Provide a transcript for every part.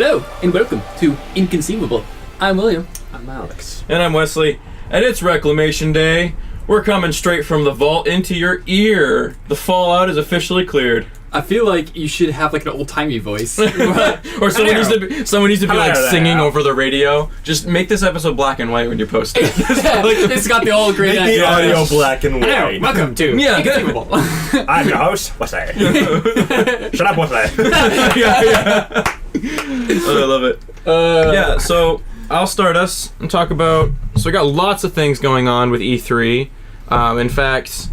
Hello, and welcome to Inconceivable. I'm William. I'm Alex. And I'm Wesley. And it's Reclamation Day. We're coming straight from the vault into your ear. The fallout is officially cleared. I feel like you should have like an old-timey voice. Or someone needs to be like singing over the radio. Just make this episode black and white when you post it. It's got the old great Make the audio black and white. Hello, welcome to Inconceivable. I'm your host, Wesley. Shut up, Wesley. yeah. Oh, I love it. Yeah, so I'll start us and talk about... So we got lots of things going on with E3. In fact,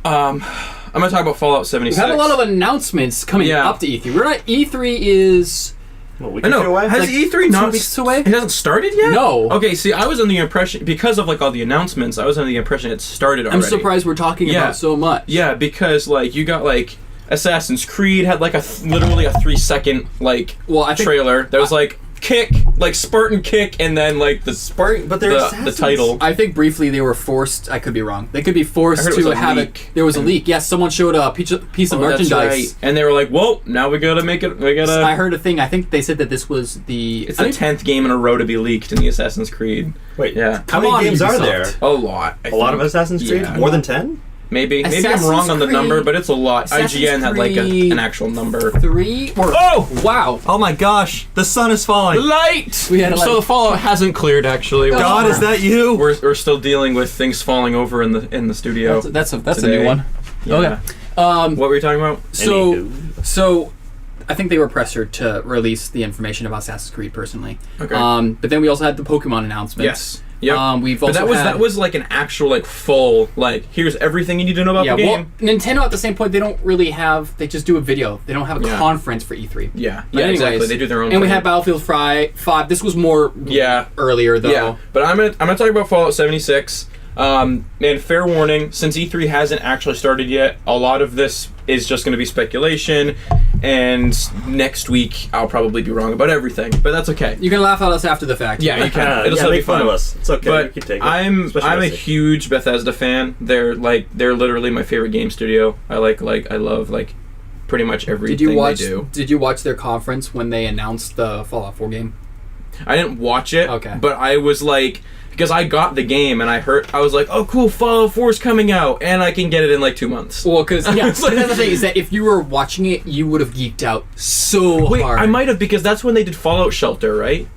I'm going to talk about Fallout 76. We have a lot of announcements coming up to E3. We're not... E3 is... What, we can go away? Has like E3 not... 2 weeks away? It hasn't started yet? No. Okay, see, I was under the impression... Because of, like, all the announcements, I was under the impression it started already. I'm surprised we're talking about so much. Yeah, because, like, you got, like... Assassin's Creed had, like, literally a 3-second, like, trailer. There was, like... Kick, like Spartan kick, and then like the Spartan, but the title. I think briefly they were forced. I could be wrong. They could be forced to have it. There was a leak. Yes, someone showed a piece of merchandise, right. And they were like, "Whoa, now we gotta make it. We gotta." I heard a thing. I think they said that this was the. It's the 10th game in a row to be leaked in the Assassin's Creed. Wait, yeah. How many games are there? A lot. A lot of Assassin's Creed. Yeah. More than 10. Maybe I'm wrong on the number, but it's a lot. IGN had like an actual number. 3? Oh! Wow. Oh my gosh, the sun is falling. Light! We had so the fallout hasn't cleared, actually. God, is that you? We're still dealing with things falling over in the studio. That's a new one. Yeah. Okay. What were you talking about? So I think they were pressured to release the information about Assassin's Creed personally. Okay. But then we also had the Pokemon announcements. Yes. Yep. We've also that was like an actual like full like here's everything you need to know about the game. Well, Nintendo at the same point they don't really have, they just do a video. They don't have a conference for E3. Yeah. But anyways, exactly. They do their own. And we had Battlefield 5. This was more earlier though. Yeah. But I'm gonna talk about Fallout 76. And fair warning, since E3 hasn't actually started yet, a lot of this is just going to be speculation, and next week I'll probably be wrong about everything, but that's okay. You can laugh at us after the fact. Yeah, you can. It'll still make be fun of us. It's okay. But you can take it. I'm a huge Bethesda fan. They're literally my favorite game studio. I love pretty much everything they do. Did you watch their conference when they announced the Fallout 4 game? I didn't watch it. Okay. But I was like, because I got the game and I was like, oh cool, Fallout 4 is coming out and I can get it in like 2 months. Well, because that's the thing is that if you were watching it, you would have geeked out so hard. I might have, because that's when they did Fallout Shelter, right?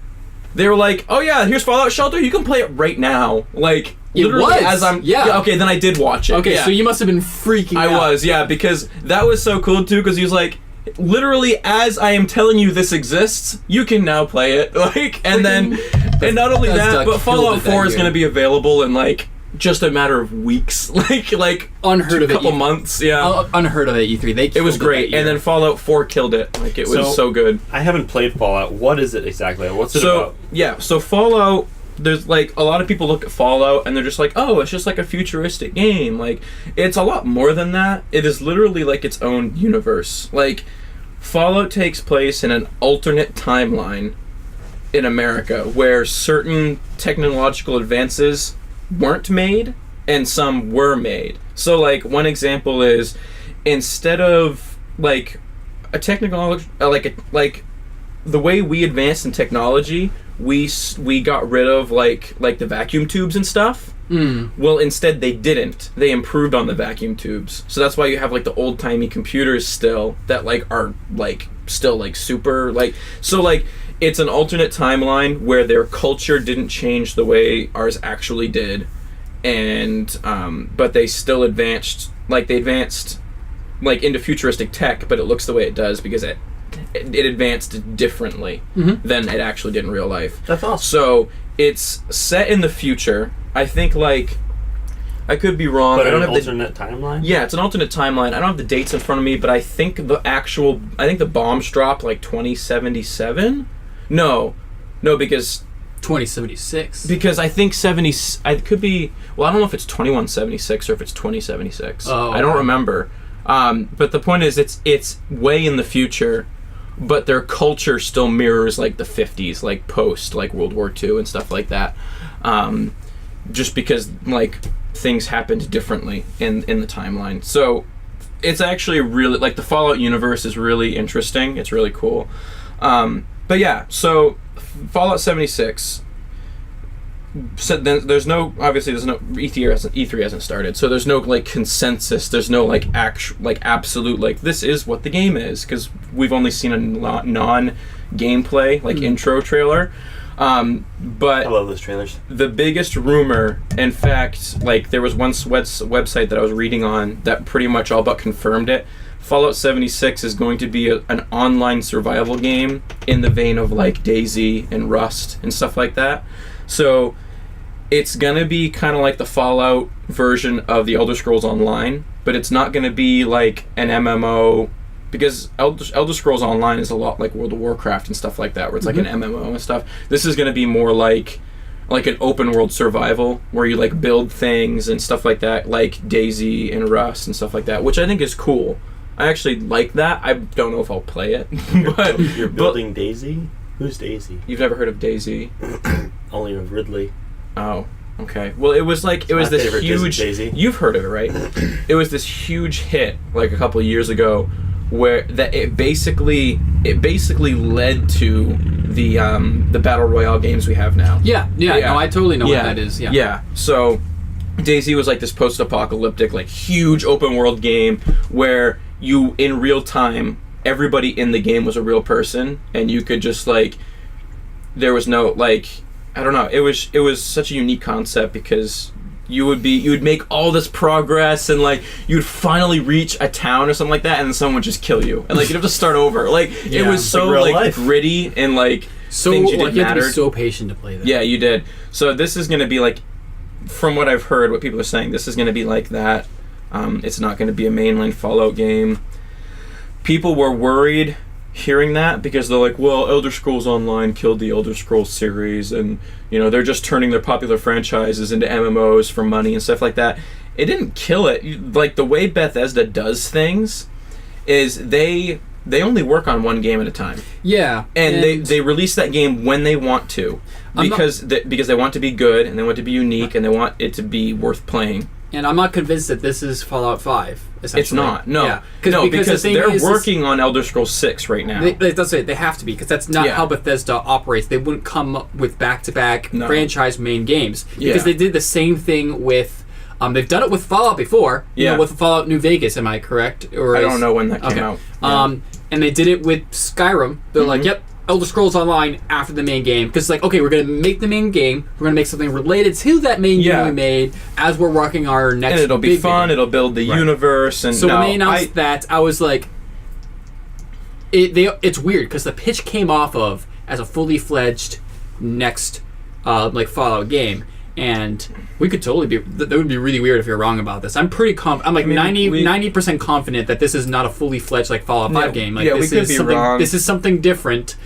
They were like, oh yeah, here's Fallout Shelter, you can play it right now. Like, literally as I'm... Yeah, okay, then I did watch it. Okay, so you must have been freaking out. I was, yeah, because that was so cool too, because he was like, literally as I am telling you this exists, you can now play it. Like, and then... And not only that, but Fallout 4 is going to be available in like just a matter of weeks, like unheard of it. A couple months, yeah. Unheard of at E3. It was great, and then Fallout 4 killed it. Like it was so good. I haven't played Fallout. What is it exactly? What's it about? Yeah, so Fallout. There's like a lot of people look at Fallout and they're just like, oh, it's just like a futuristic game. Like it's a lot more than that. It is literally like its own universe. Like Fallout takes place in an alternate timeline in America where certain technological advances weren't made and some were made. So like one example is instead of like a technology like the way we advanced in technology, we got rid of like the vacuum tubes and stuff. Well, instead they didn't. They improved on the vacuum tubes. So that's why you have like the old-timey computers still that like are like still like super like so like it's an alternate timeline where their culture didn't change the way ours actually did, and but they still advanced like into futuristic tech, but it looks the way it does because it advanced differently than it actually did in real life. That's awesome. So it's set in the future. I think like I could be wrong. But I don't an have alternate timeline? Yeah, it's an alternate timeline. I don't have the dates in front of me, but I think the bombs drop like 2077. No, because 2076. Because I think I could be. Well, I don't know if it's 2176 or if it's 2076. Oh, I don't remember. But the point is, it's way in the future, but their culture still mirrors like the 50s, like post like World War II and stuff like that. Just because like things happened differently in the timeline. So it's actually really like the Fallout universe is really interesting. It's really cool. But yeah, so Fallout 76. So there's no E3 hasn't started, so there's no like consensus. There's no like absolute like this is what the game is, because we've only seen a non-gameplay like intro trailer. But I love those trailers. The biggest rumor, in fact, like there was one website that I was reading on that pretty much all but confirmed it. Fallout 76 is going to be an online survival game in the vein of like DayZ and Rust and stuff like that. So it's going to be kind of like the Fallout version of the Elder Scrolls Online, but it's not going to be like an MMO, because Elder Scrolls Online is a lot like World of Warcraft and stuff like that, where it's like an MMO and stuff. This is going to be more like an open world survival where you like build things and stuff like that, like DayZ and Rust and stuff like that, which I think is cool. I actually like that. I don't know if I'll play it. But you're building DayZ? Who's DayZ? You've never heard of DayZ? Only of Ridley. Oh, okay. Well, it was this huge. DayZ. You've heard of it, right? It was this huge hit like a couple of years ago, where that it basically led to the battle royale games we have now. Yeah. No, I totally know what that is. Yeah. Yeah. So DayZ was like this post-apocalyptic, like huge open world game where you in real time, everybody in the game was a real person, and you could just like, there was no like, I don't know, it was such a unique concept, because you would make all this progress, and like you'd finally reach a town or something like that, and then someone would just kill you, and like you'd have to start over. Like it was so like gritty and like so things you did you had to mattered. be so patient to play that. Yeah, you did. So this is going to be like, from what I've heard, what people are saying, this is going to be like that. It's not going to be a mainline Fallout game. People were worried hearing that, because they're like, well, Elder Scrolls Online killed the Elder Scrolls series, and you know they're just turning their popular franchises into MMOs for money and stuff like that. It didn't kill it. Like the way Bethesda does things is they only work on one game at a time. Yeah, and they release that game when they want to, because they want to be good, and they want to be unique, and they want it to be worth playing. And I'm not convinced that this is Fallout 5. It's not. No. Yeah. Because they're working on Elder Scrolls 6 right now. That's it. They have to be, because that's not how Bethesda operates. They wouldn't come up with back-to-back franchise main games, because they did the same thing with. They've done it with Fallout before. Yeah. With Fallout New Vegas. Am I correct? Or I don't know when that came out. Yeah. And they did it with Skyrim. They're like, yep, Elder Scrolls Online after the main game, because like, okay, we're going to make the main game, we're going to make something related to that main game we made as we're working our next, and it'll be fun game. It'll build the universe. And so when they announced that, I was like, it's weird, because the pitch came off of as a fully fledged next like Fallout game, and we could totally be, that would be really weird if you're wrong about this. I'm pretty I'm like 90% confident that this is not a fully fledged like Fallout 5 game. Like, we could be wrong. This is something different.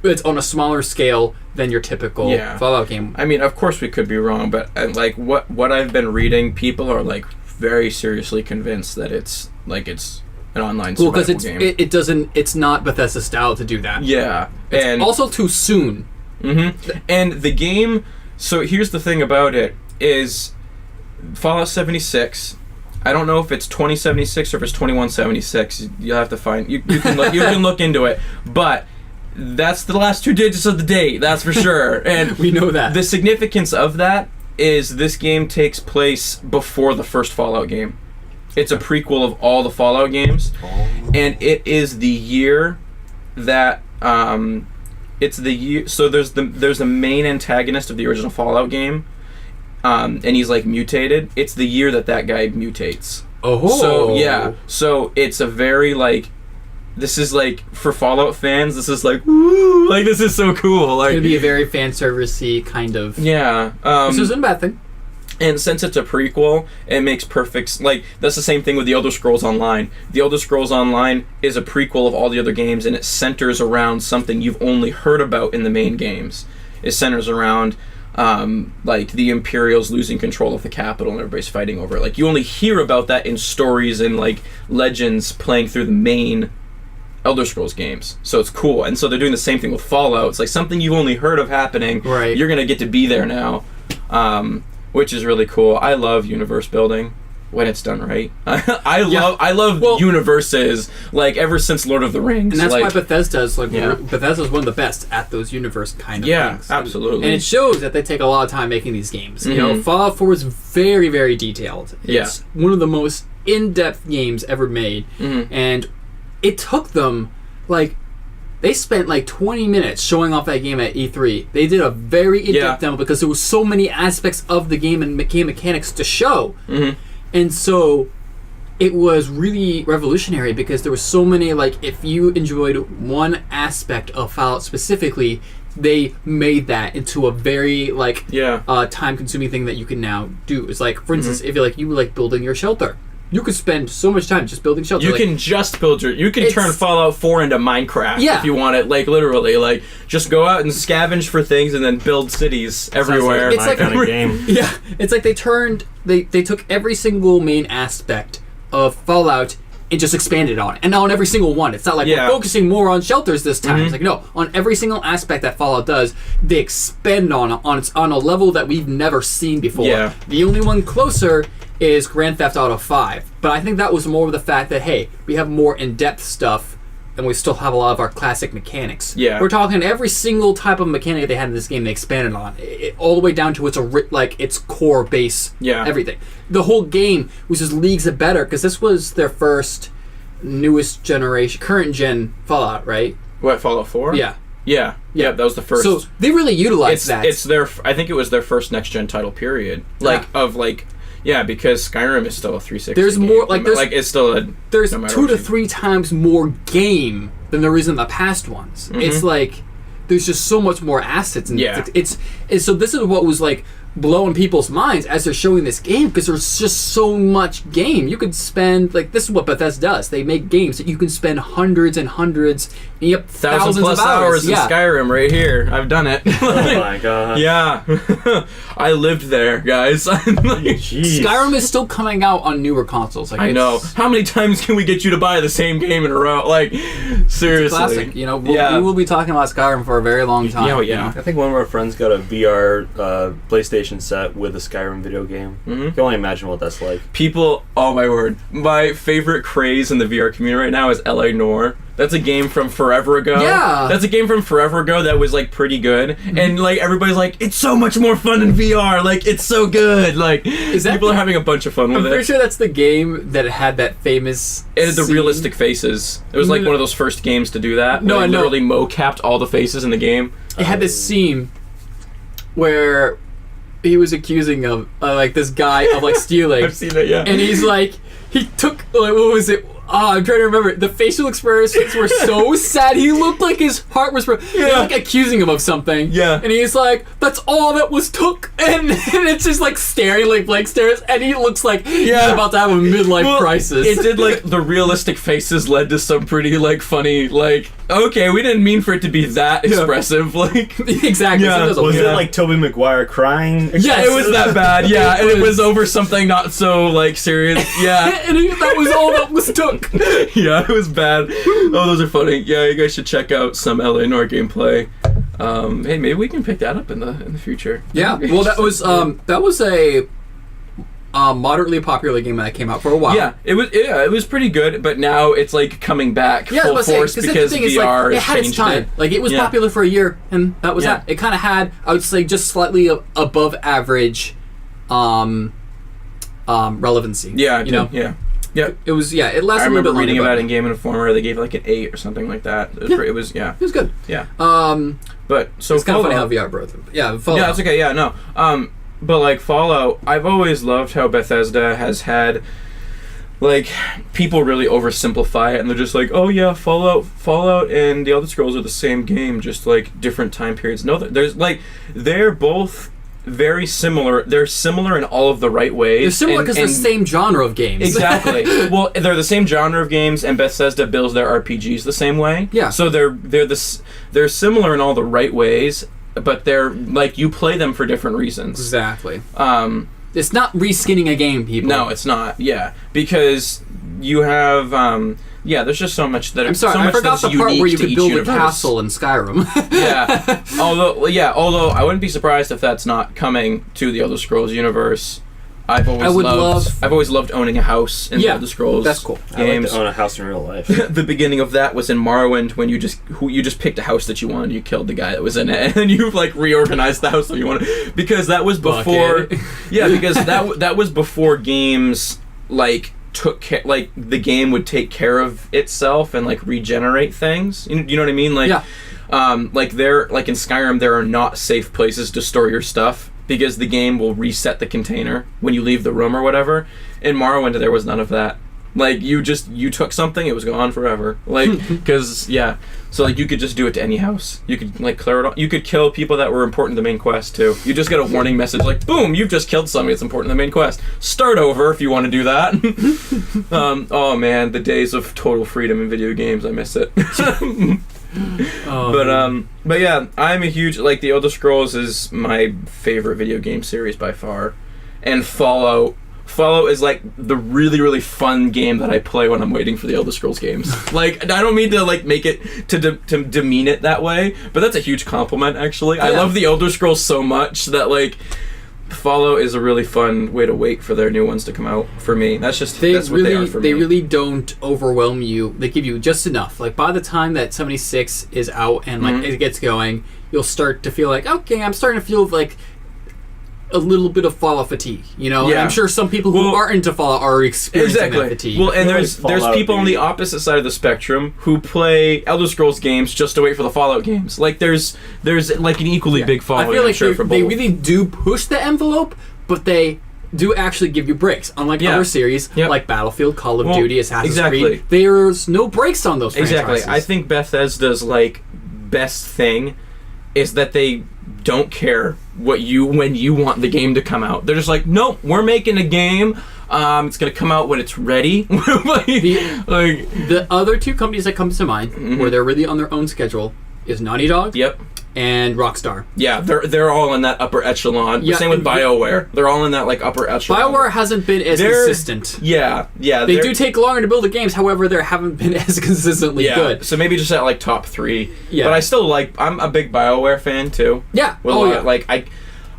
It's on a smaller scale than your typical Fallout game. I mean, of course we could be wrong, but like what I've been reading, people are like very seriously convinced that it's an online survival game. Because it's not Bethesda style to do that. Yeah, and also too soon. Mm-hmm. And the game. So here's the thing about it is Fallout 76. I don't know if it's 2076 or if it's 2176. You'll have to find. You can look, you can look into it, but. That's the last 2 digits of the date, that's for sure. And we know that. The significance of that is this game takes place before the first Fallout game. It's a prequel of all the Fallout games. And it is the year that it's the year, so there's the main antagonist of the original Fallout game. And he's like mutated. It's the year that guy mutates. Oh. So yeah. So it's a very like, this is like, for Fallout fans, this is like, woo, like this is so cool. Like, it's gonna be a very fan servicey kind of. Yeah. This isn't a bad thing. And since it's a prequel, it makes perfect. Like that's the same thing with the Elder Scrolls Online. The Elder Scrolls Online is a prequel of all the other games, and it centers around something you've only heard about in the main games. It centers around like the Imperials losing control of the capital and everybody's fighting over it. Like you only hear about that in stories and like legends playing through the main Elder Scrolls games, so it's cool. And so they're doing the same thing with Fallout. It's like something you've only heard of happening. Right. You're gonna get to be there now, which is really cool. I love universe building. when it's done right. I love universes, like, ever since Lord of the Rings. And that's like, why Bethesda's Bethesda's one of the best at those universe kind of things. Yeah, absolutely. And it shows that they take a lot of time making these games. Mm-hmm. You know, Fallout 4 is very, very detailed. It's one of the most in-depth games ever made. Mm-hmm. And it took them, like, they spent like 20 minutes showing off that game at E3. They did a very in-depth demo because there was so many aspects of the game and game mechanics to show. Mm-hmm. And so it was really revolutionary because there were so many, like, if you enjoyed one aspect of Fallout specifically, they made that into a very, like, time-consuming thing that you can now do. It's like, for instance, if you like building your shelter. You could spend so much time just building shelter. You can just build you can turn Fallout 4 into Minecraft if you want it, like, literally. Like, just go out and scavenge for things and then build cities everywhere. It's like kind of game. Yeah, it's like they took every single main aspect of Fallout and just expanded on it. And on every single one. It's not like we're focusing more on shelters this time. It's like, no, on every single aspect that Fallout does, they expand on a level that we've never seen before. Yeah. The only one closer is Grand Theft Auto 5. But I think that was more of the fact that, hey, we have more in-depth stuff and we still have a lot of our classic mechanics. Yeah. We're talking every single type of mechanic they had in this game they expanded on. All the way down to its core base. Yeah. Everything. The whole game was just leagues better because this was their first newest generation, current gen Fallout, right? What, Fallout 4? Yeah. Yeah, that was the first. So they really utilized that. It's I think it was their first next gen title, period. Because Skyrim is still a 360. There's game. more it's still a. There's 2 to 3 times more game than there is in the past ones. Mm-hmm. It's like there's just so much more assets, and it's so this is what was like blowing people's minds as they're showing this game because there's just so much game. You could spend, like, this is what Bethesda does. They make games that you can spend hundreds and hundreds, thousands plus of hours in Skyrim right here. I've done it. Oh my god. Yeah. I lived there, guys. Skyrim is still coming out on newer consoles. Like, I know. How many times can we get you to buy the same game in a row? Like, seriously. It's a classic. You know, we will be talking about Skyrim for a very long time. Yeah. You know? I think one of our friends got a VR PlayStation set with a Skyrim video game. Mm-hmm. You can only imagine what that's like. People, oh my word. My favorite craze in the VR community right now is LA Noire. That's a game from forever ago. Yeah. That's a game from forever ago that was, like, pretty good. Mm-hmm. And, like, everybody's like, it's so much more fun in VR. Like, it's so good. Like, people are having a bunch of fun with it. I'm pretty sure that's the game that had that famous It had the realistic faces. It was, like, one of those first games to do that. No, I know. Literally mo-capped all the faces in the game. It had this scene where he was accusing of, like, this guy of, like, stealing. I've seen it, yeah. And he's like, he took, like, what was it? I'm trying to remember. The facial expressions were so sad. He looked like his heart was they're, like, accusing him of something. Yeah. And he's like, that's all that was took. And it's just, like, staring like blank stares. And he looks like he's about to have a midlife crisis. It did, like, the realistic faces led to some pretty, like, funny, like, okay, we didn't mean for it to be that expressive. Like, exactly. Yeah. Was it like Tobey Maguire crying? Yeah, it was that bad. Yeah, and it was over something not so, like, serious. Yeah. And that was all that was took. Yeah, it was bad. Oh, those are funny. Yeah, you guys should check out some LA Noire gameplay. Hey, maybe we can pick that up in the future. Yeah. Well, that was a moderately popular game that came out for a while. Yeah, it was pretty good, but now it's, like, coming back full force because VR it had its time. it. Like, it was popular for a year, and that was that. It kind of had, I would say, just slightly above average relevancy. Yeah, you know. Yeah. It was. Yeah, it lasted. I remember a little bit reading longer, about it in Game Informer. They gave, like, an 8 or something like that. It was It was good. Yeah. But so it's kind of funny how VR broke. Yeah. Fallout. Yeah, it's okay. Yeah, no. But, like, Fallout, I've always loved how Bethesda has had, like, people really oversimplify it, and they're just like, oh yeah, Fallout and the Elder Scrolls are the same game, just, like, different time periods. No, there's, like, they're both very similar. They're similar in all of the right ways. They're similar because they're the same genre of games. Exactly. Well, they're the same genre of games, and Bethesda builds their RPGs the same way. Yeah. So they're similar in all the right ways, but they're, like, you play them for different reasons. Exactly. It's not reskinning a game, people. No, it's not. Yeah, because you have there's just so much that I'm sorry, I forgot the part where you could build a castle in Skyrim. Although I wouldn't be surprised if that's not coming to the Elder Scrolls universe. I've always loved owning a house in the Elder Scrolls. That's cool. Games. I like to own a house in real life. The beginning of that was in Morrowind when you just picked a house that you wanted. You killed the guy that was in it, and you like reorganized the house that you wanted, because that was before. Yeah, because that was before games like took care, like the game would take care of itself and like regenerate things. You know what I mean? Like, like in Skyrim, there are not safe places to store your stuff, because the game will reset the container when you leave the room or whatever. In Morrowind, there was none of that. Like, you took something, it was gone forever. Like, because, so like you could just do it to any house. You could like clear it all. You could kill people that were important to the main quest too. You just get a warning message like, boom, you've just killed somebody that's important to the main quest. Start over if you want to do that. Oh man, the days of total freedom in video games, I miss it. But yeah, I'm a huge, like, the Elder Scrolls is my favorite video game series by far, and Fallout is like the really, really fun game that I play when I'm waiting for the Elder Scrolls games. Like, I don't mean to like make it to demean it that way, but that's a huge compliment actually. I love the Elder Scrolls so much that like Fallout is a really fun way to wait for their new ones to come out for me. That's what they are for me. They really don't overwhelm you. They give you just enough. Like, by the time that 76 is out and like it gets going, you'll start to feel like, okay, I'm starting to feel like a little bit of Fallout fatigue, you know? And I'm sure some people who are into Fallout are experiencing that fatigue. Well, and there's people on the opposite side of the spectrum who play Elder Scrolls games just to wait for the Fallout games. Like, there's like an equally big following. I feel like for they both. really do push the envelope, but they do actually give you breaks. Unlike other series, like Battlefield, Call of Duty, Assassin's Creed, there's no breaks on those franchises. Exactly. I think Bethesda's like best thing is that they don't care when you want the game to come out. They're just like, nope, we're making a game. It's gonna come out when it's ready. The other two companies that comes to mind, where they're really on their own schedule, is Naughty Dog. And Rockstar. Yeah, they're all in that upper echelon. Yeah, same with BioWare. They're all in that like upper echelon. BioWare hasn't been as consistent. Yeah. They do take longer to build the games, however, they haven't been as consistently good. So maybe just at like top 3. Yeah. But I still I'm a big BioWare fan too. Yeah. Like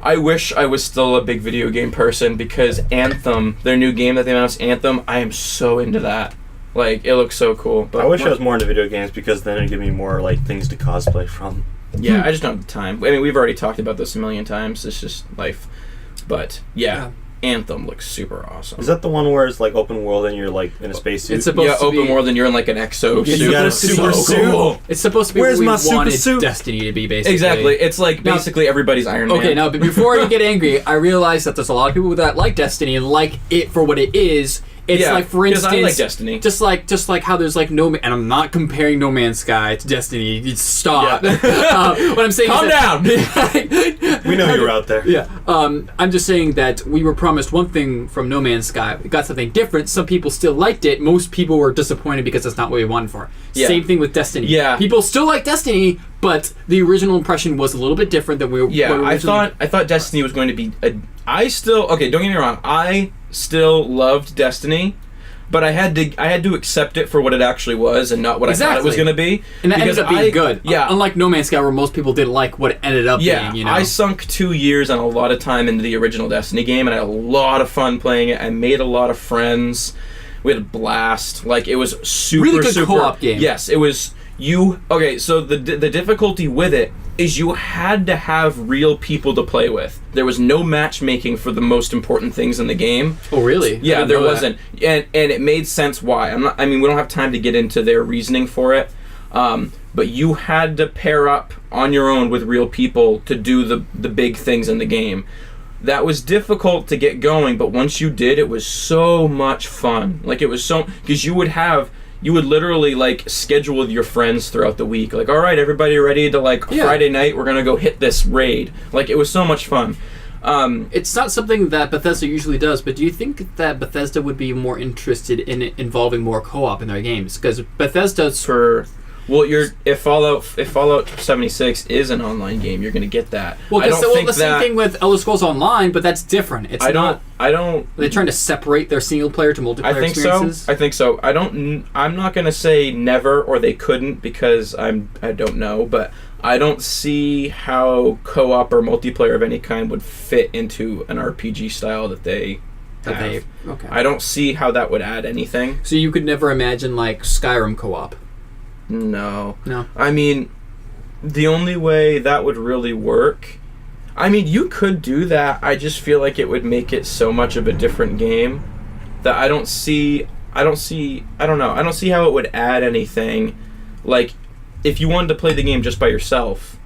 I wish I was still a big video game person, because Anthem, their new game that they announced, Anthem, I am so into that. Like, it looks so cool. But I wish I was more into video games, because then it'd give me more like things to cosplay from. Yeah, I just don't have the time. I mean, we've already talked about this a million times. It's just life. But yeah. Anthem looks super awesome. Is that the one where it's like open world and you're like in a spacesuit? It's supposed to be open world and you're in like an exo suit. You got a super suit. Cool. It's supposed to be Where's what we my super wanted suit? Destiny to be, basically. Exactly. It's like basically everybody's Iron Man. Okay, now, but before you get angry, I realize that there's a lot of people that like Destiny and like it for what it is. It's like, for instance, I like Destiny. Just like how there's like and I'm not comparing No Man's Sky to Destiny. Stop. What I'm saying, calm down. We know you're out there. Yeah. I'm just saying that we were promised one thing from No Man's Sky. We got something different. Some people still liked it. Most people were disappointed because that's not what we wanted for. Same thing with Destiny. Yeah. People still like Destiny, but the original impression was a little bit different than we were. Yeah. I thought Destiny was going to be. Don't get me wrong. I still loved Destiny, but I had to accept it for what it actually was and not what I thought it was going to be. And that ended up being good. Yeah. Unlike No Man's Sky, where most people didn't like what it ended up being. You know? I sunk 2 years and a lot of time into the original Destiny game, and I had a lot of fun playing it. I made a lot of friends. We had a blast. Like, it was super, really good co-op game. Yes, it was. So the difficulty with it is you had to have real people to play with. There was no matchmaking for the most important things in the game. Oh, really? Yeah, there wasn't. And it made sense why. we don't have time to get into their reasoning for it. But you had to pair up on your own with real people to do the big things in the game. That was difficult to get going, but once you did, it was so much fun. Like, it was because you would literally like schedule with your friends throughout the week. Like, all right, everybody ready to Friday night, we're gonna go hit this raid. Like, it was so much fun. It's not something that Bethesda usually does, but do you think that Bethesda would be more interested in involving more co-op in their games? Because Bethesda's if Fallout 76 is an online game, you're going to get that. Well, the same thing with Elder Scrolls Online, but that's different. It's not. They're trying to separate their single player to multiplayer experiences. I think so. I'm not going to say never or they couldn't, because I don't know, but I don't see how co-op or multiplayer of any kind would fit into an RPG style that they have. Okay. I don't see how that would add anything. So you could never imagine like Skyrim co-op. No. No. I mean, the only way that would really work. I mean, you could do that. I just feel like it would make it so much of a different game that I don't see how it would add anything. Like, if you wanted to play the game just by yourself,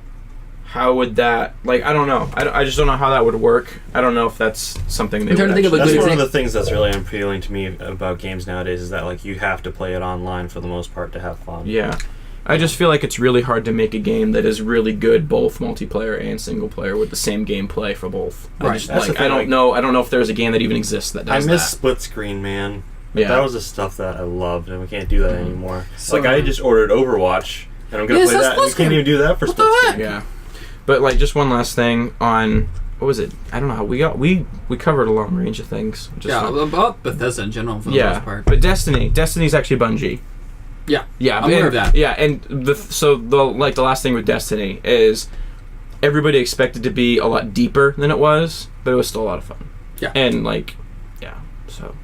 how would that, like, I don't know. I just don't know how that would work. I don't know if that's something they would That's good one example. of the things that's really appealing to me about games nowadays is that, like, you have to play it online for the most part to have fun. Yeah. I just feel like it's really hard to make a game that is really good both multiplayer and single player with the same gameplay for both. Right. I don't know if there's a game that even exists that does I miss that. split screen, man. Yeah. That was the stuff that I loved, and we can't do that anymore. So- Like, I just ordered Overwatch, and I'm gonna Yes, play that's that. And we split can't screen. even do that for What split the screen. Yeah. But like just one last thing on what was it? I don't know how we covered a long range of things. Which is Yeah, fun. about Bethesda in general for the most part. But Destiny's actually Bungie. Yeah. Yeah, I'm aware of that. Yeah, and the last thing with Destiny is everybody expected to be a lot deeper than it was, but it was still a lot of fun. Yeah. And so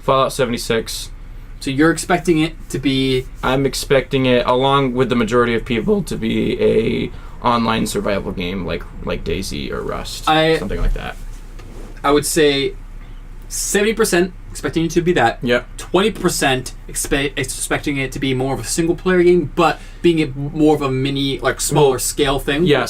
Fallout 76. So you're expecting it to be... I'm expecting it, along with the majority of people, to be a online survival game like DayZ or Rust, something like that. I would say 70% expecting it to be that. Yep. 20% expecting it to be more of a single player game, but being it more of a mini, like smaller scale thing. Yeah,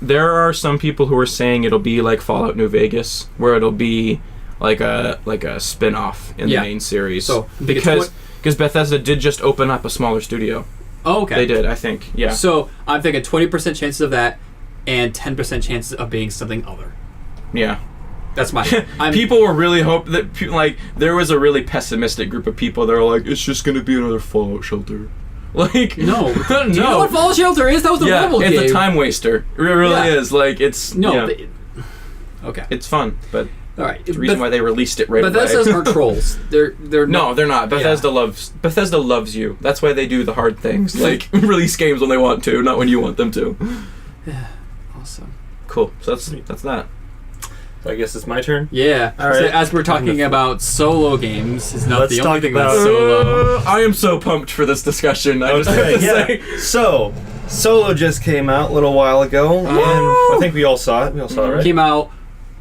there are some people who are saying it'll be like Fallout New Vegas, where it'll be like a spin-off in the main series. So because Bethesda did just open up a smaller studio. Oh, okay. They did, I think. Yeah. So I'm thinking 20% chances of that, and 10% chances of being something other. Yeah. That's my. People were really hoping that there was a really pessimistic group of people that were like, it's just gonna be another Fallout shelter. Like no. No. Do you know what Fallout Shelter is? That was a rebel game. It's a time waster. It really is. Like it's okay. It's fun, but all right. the reason why they released it right away. Bethesda's are trolls. They're no, they're not. Bethesda loves you. That's why they do the hard things, like release games when they want to, not when you want them to. Awesome. Cool. So that's that. So I guess it's my turn. Yeah. All right. So as we're talking about solo games, is not Let's the only talk thing about- that's solo. I am so pumped for this discussion. I just have to say. So, Solo just came out a little while ago, and I think we all saw it. We all saw it, right? Came out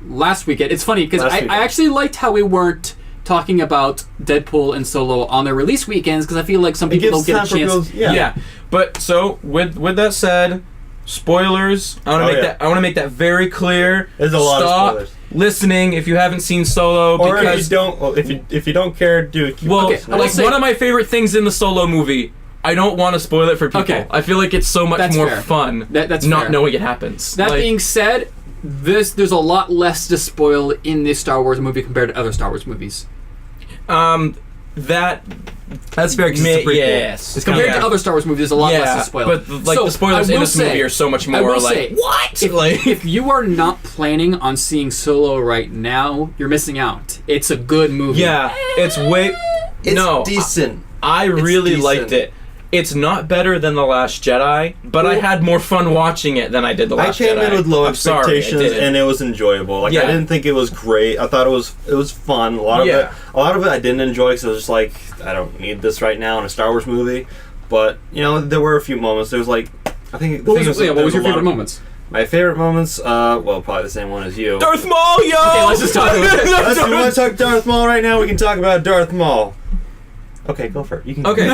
last weekend. It's funny because I actually liked how we weren't talking about Deadpool and Solo on their release weekends because I feel like some people don't get a chance. Yeah. But so with that said, spoilers. I want to make that very clear. There's a lot of spoilers. Listening if you haven't seen Solo, Or because if you don't care, do it. One of my favorite things in the Solo movie. I don't want to spoil it for people. Okay. I feel like it's so much more fair. fun That's not fair. knowing it happens. That being said, there's a lot less to spoil in this Star Wars movie compared to other Star Wars movies. That's fair because it's a prequel. Yes. Compared to other Star Wars movies, there's a lot less to spoil. But the spoilers in this movie are so much more what? If you are not planning on seeing Solo right now, you're missing out. It's a good movie. Yeah, it's decent. I really liked it. It's not better than The Last Jedi, but I had more fun watching it than I did The Last Jedi. I came in with low expectations, and it was enjoyable. Like I didn't think it was great. I thought it was fun. A lot of it I didn't enjoy because I was just like, I don't need this right now in a Star Wars movie. But there were a few moments. There was like, I think. What was your favorite moments? My favorite moments, probably the same one as you. Darth Maul, yo! Okay, let's just talk about it. You want to talk Darth Maul right now? We can talk about Darth Maul. Okay, go for it. You can. Okay,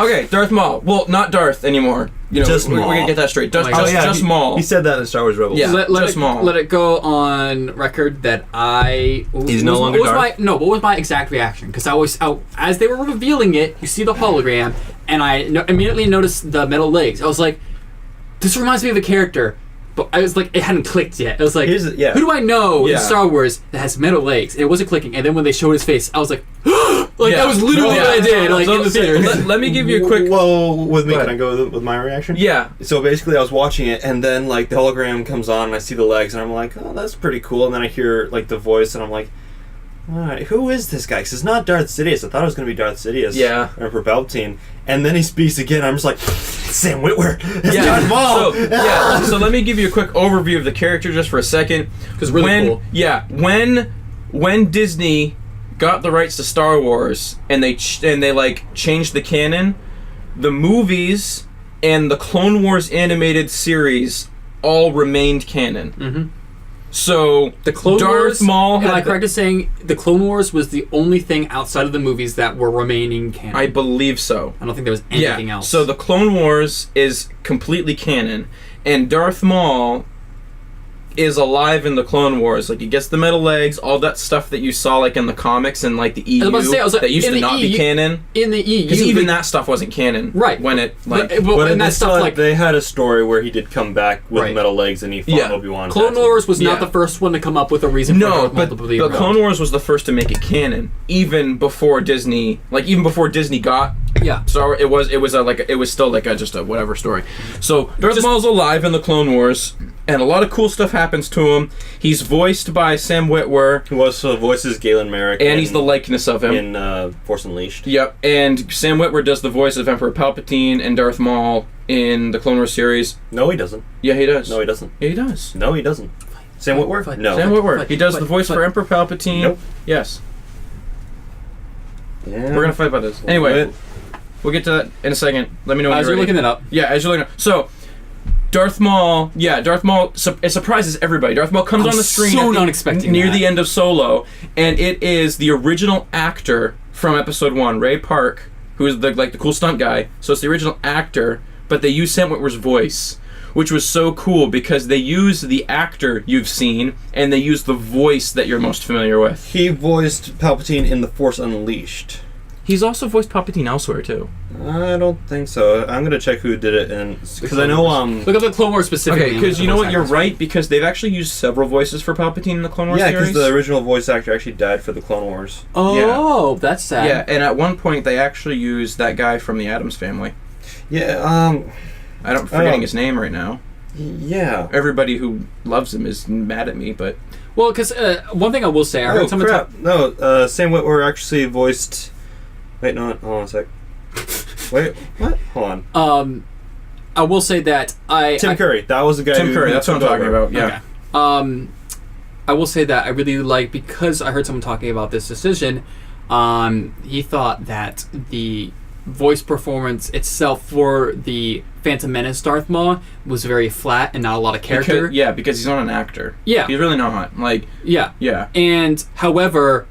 okay, Darth Maul. Well, not Darth anymore. Just we're Maul. gonna get that straight. Just Maul. He said that in Star Wars Rebels. Yeah, let Maul. it go on record that He's no longer Darth. What was my exact reaction? Because as they were revealing it, you see the hologram, and I immediately noticed the metal legs. I was like, this reminds me of a character. But I was like, it hadn't clicked yet. I was like, who do I know in Star Wars that has metal legs? And it wasn't clicking. And then when they showed his face, I was like, that was literally what I did. Like in the theater. Let me give you a quick. Well, with me, can I go with my reaction? Yeah. So basically, I was watching it, and then like the hologram comes on, and I see the legs, and I'm like, oh, that's pretty cool. And then I hear like the voice, and I'm like, all right, who is this guy? Because it's not Darth Sidious. I thought it was going to be Darth Sidious. Yeah. Or Palpatine. And then he speaks again. I'm just like, Sam Witwer. It's Darth Maul. So let me give you a quick overview of the character just for a second. Because really cool. Yeah. When when Disney got the rights to Star Wars and they like changed the canon, the movies and the Clone Wars animated series all remained canon. Mm-hmm. So the Clone Darth Wars, Maul. Am I correct in saying the Clone Wars was the only thing outside of the movies that were remaining canon? I believe so. I don't think there was anything else. So the Clone Wars is completely canon, and Darth Maul is alive in the Clone Wars. Like, he gets the metal legs, all that stuff that you saw like in the comics and like the EU that used to not be canon. In the EU, because even that stuff wasn't canon, right? When it like, but and that stuff like they had a story where he did come back with metal legs and he fought Obi-Wan. Clone Wars was not the first one to come up with a reason. No, for Darth Maul to believe. But Clone Wars was the first to make it canon, even before Disney. Like even before Disney got. Yeah. So it was still like just a whatever story. So Darth Maul's alive in the Clone Wars, and a lot of cool stuff happens to him. He's voiced by Sam Witwer, who also voices Galen Merrick, and he's the likeness of him in Force Unleashed. Yep, and Sam Witwer does the voice of Emperor Palpatine and Darth Maul in the Clone Wars series. No, he doesn't. Yeah, he does. No, he doesn't. Yeah, he does. No, he doesn't. Sam Witwer? No. Sam Witwer. He does the voice for Emperor Palpatine. Nope. Yes. Yeah. We're gonna fight about this. Anyway, we'll get to that in a second. Let me know when you're ready. looking it up. Yeah, as you're looking it up. So, Darth Maul, it surprises everybody. Darth Maul comes on the screen near the end of Solo, and it is the original actor from Episode 1, Ray Park, who is the cool stunt guy. So it's the original actor, but they use Sam Witwer's voice, which was so cool because they use the actor you've seen, and they use the voice that you're most familiar with. He voiced Palpatine in The Force Unleashed. He's also voiced Palpatine elsewhere too. I don't think so. I'm gonna check who did it, and because I know look up the Clone Wars specifically. Okay, because you know what, you're right, because they've actually used several voices for Palpatine in the Clone Wars series. Yeah, because the original voice actor actually died for the Clone Wars. Oh, that's sad. Yeah, and at one point they actually used that guy from the Addams Family. Yeah, I'm forgetting his name right now. Yeah. Everybody who loves him is mad at me, but well, because one thing I will say, I heard someone talk. No, Sam Witwer actually voiced. Wait, no, hold on a sec. Wait, what? Hold on. I will say that Tim Curry. That was the guy. Tim Curry. That's what I'm talking about. Yeah. Okay. I will say that I really like, because I heard someone talking about this decision. He thought that the voice performance itself for the Phantom Menace Darth Maul was very flat and not a lot of character. Because he's not an actor. Yeah. He's really not. Yeah. And however,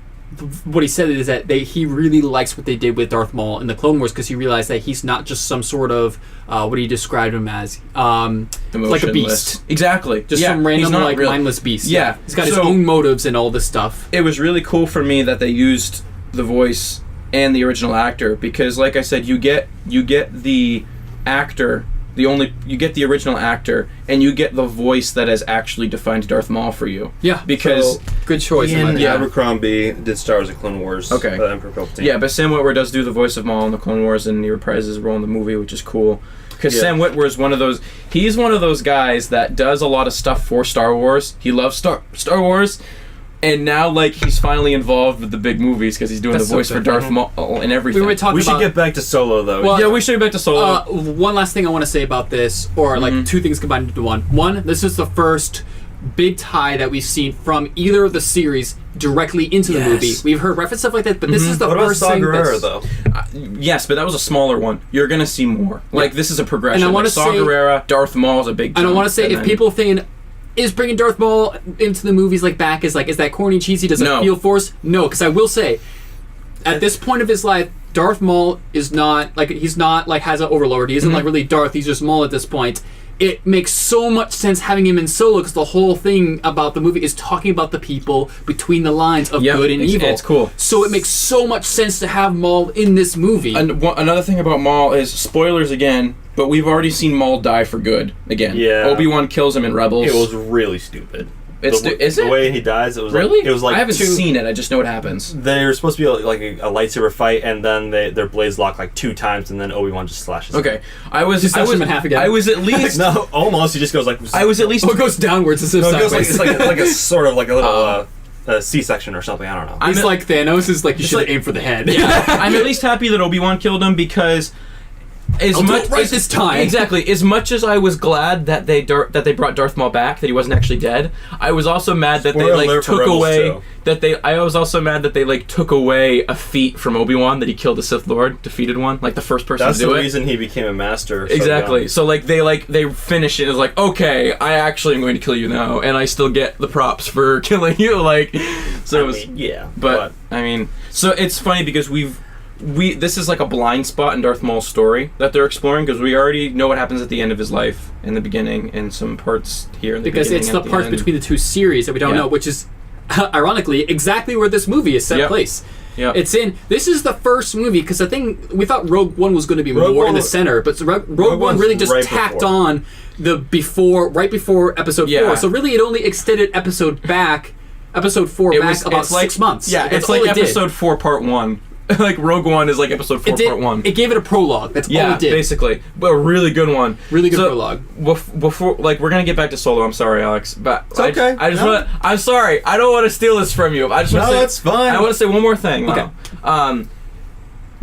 what he said is that he really likes what they did with Darth Maul in the Clone Wars, because he realized that he's not just some sort of what he described him as, like a beast. Exactly. Just some random mindless beast. Yeah. He's got his own motives and all this stuff. It was really cool for me that they used the voice and the original actor, because like I said, you get the actor, you get the original actor, and you get the voice that has actually defined Darth Maul for you. Yeah, because good choice. Ian Abercrombie did Star Wars: The Clone Wars. Okay, Emperor Palpatine. Yeah, but Sam Witwer does do the voice of Maul in the Clone Wars, and he reprises his role in the movie, which is cool. Because Sam Witwer is one of those guys that does a lot of stuff for Star Wars. He loves Star Wars. And now, he's finally involved with the big movies because he's doing the voice for Darth Maul and everything. We should get back to Solo, though. Well, we should get back to Solo. One last thing I want to say about this, or two things combined into one. One, this is the first big tie that we've seen from either of the series directly into the movie. We've heard reference stuff like that, but this is the first thing that's... though? Yes, but that was a smaller one. You're going to see more. This is a progression. And I want to Saw Gerrera, Darth Maul is a big jump. And I want to say, if people thinking... Is bringing Darth Maul into the movies back is that corny, cheesy? Does it feel forced? No, because I will say, at this point of his life, Darth Maul is not he's not has an overlord. He isn't really Darth. He's just Maul at this point. It makes so much sense having him in Solo, because the whole thing about the movie is talking about the people between the lines of good and evil. It's cool. So it makes so much sense to have Maul in this movie. And another thing about Maul is, spoilers again, but we've already seen Maul die for good again. Yeah. Obi-Wan kills him in Rebels. It was really stupid. Is it? The way he dies, it was really? It was I haven't seen it. I just know what happens. They're supposed to be a lightsaber fight, and then their blades lock 2 times, and then Obi-Wan just slashes. Okay, I was him in half again. I was at least no, almost. He just goes I was at least. It goes downwards instead of sideways. It's like a sort of a little C-section or something. I don't know. He's like Thanos. Is you should aim for the head. Yeah, I'm at least happy that Obi-Wan killed him, because this time. Exactly. As much as I was glad that they brought Darth Maul back, that he wasn't actually dead, I was also mad that they like took away I was also mad that they like took away a feat from Obi-Wan, that he killed the Sith Lord, defeated one, like the first person to do it. That's the reason he became a master. Exactly. So like they finish it as like, okay, I actually am going to kill you now, and I still get the props for killing you. Like, so it was But I mean, so it's funny because this is like a blind spot in Darth Maul's story that they're exploring, because we already know what happens at the end of his life in the beginning, and some parts here in the beginning. Because it's the parts between the two series that we don't know, which is ironically exactly where this movie is set place. Yeah, this is the first movie, because I think we thought Rogue One was going to be more in the center, but Rogue One really just tacked on the right before Episode 4. So really, it only extended Episode 4 back about 6 months. Yeah, it's like Episode 4 Part 1. Like Rogue One is like Episode 4 Part 1. It gave it a prologue. That's all it did. Basically, but a really good one. Really good prologue. Before, like, we're gonna get back to Solo. I'm sorry, Alex, but it's okay. I'm sorry. I don't want to steal this from you. I just want to say it's fine. I want to say one more thing. Okay.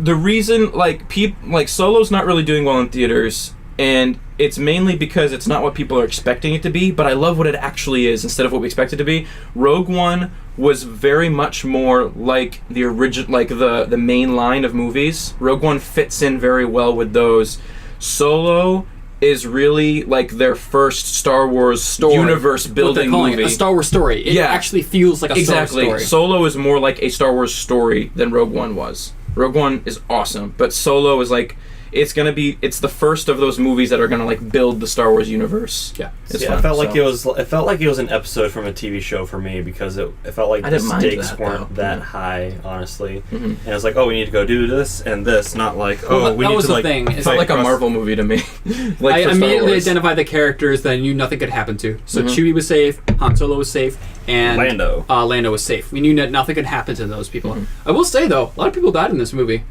The reason, like Solo's not really doing well in theaters, and it's mainly because it's not what people are expecting it to be, but I love what it actually is instead of what we expect it to be. Rogue One was very much more like the original, like the main line of movies. Rogue One fits in very well with those. Solo is really like their first Star Wars universe building movie. A Star Wars story. It actually feels like a Star Wars story. Solo is more like a Star Wars story than Rogue One was. Rogue One is awesome, but Solo is like, it's the first of those movies that are gonna like build the Star Wars universe. Yeah, it felt like it was an episode from a TV show for me, because it felt like the stakes weren't that high, honestly. Mm-hmm. And it was like, oh, we need to go do this and this, not like, we need to like. It felt like a Marvel movie to me. Like, I immediately identified the characters that I knew nothing could happen to. So Chewie was safe, Han Solo was safe, and Lando was safe. We knew that nothing could happen to those people. Mm-hmm. I will say though, a lot of people died in this movie.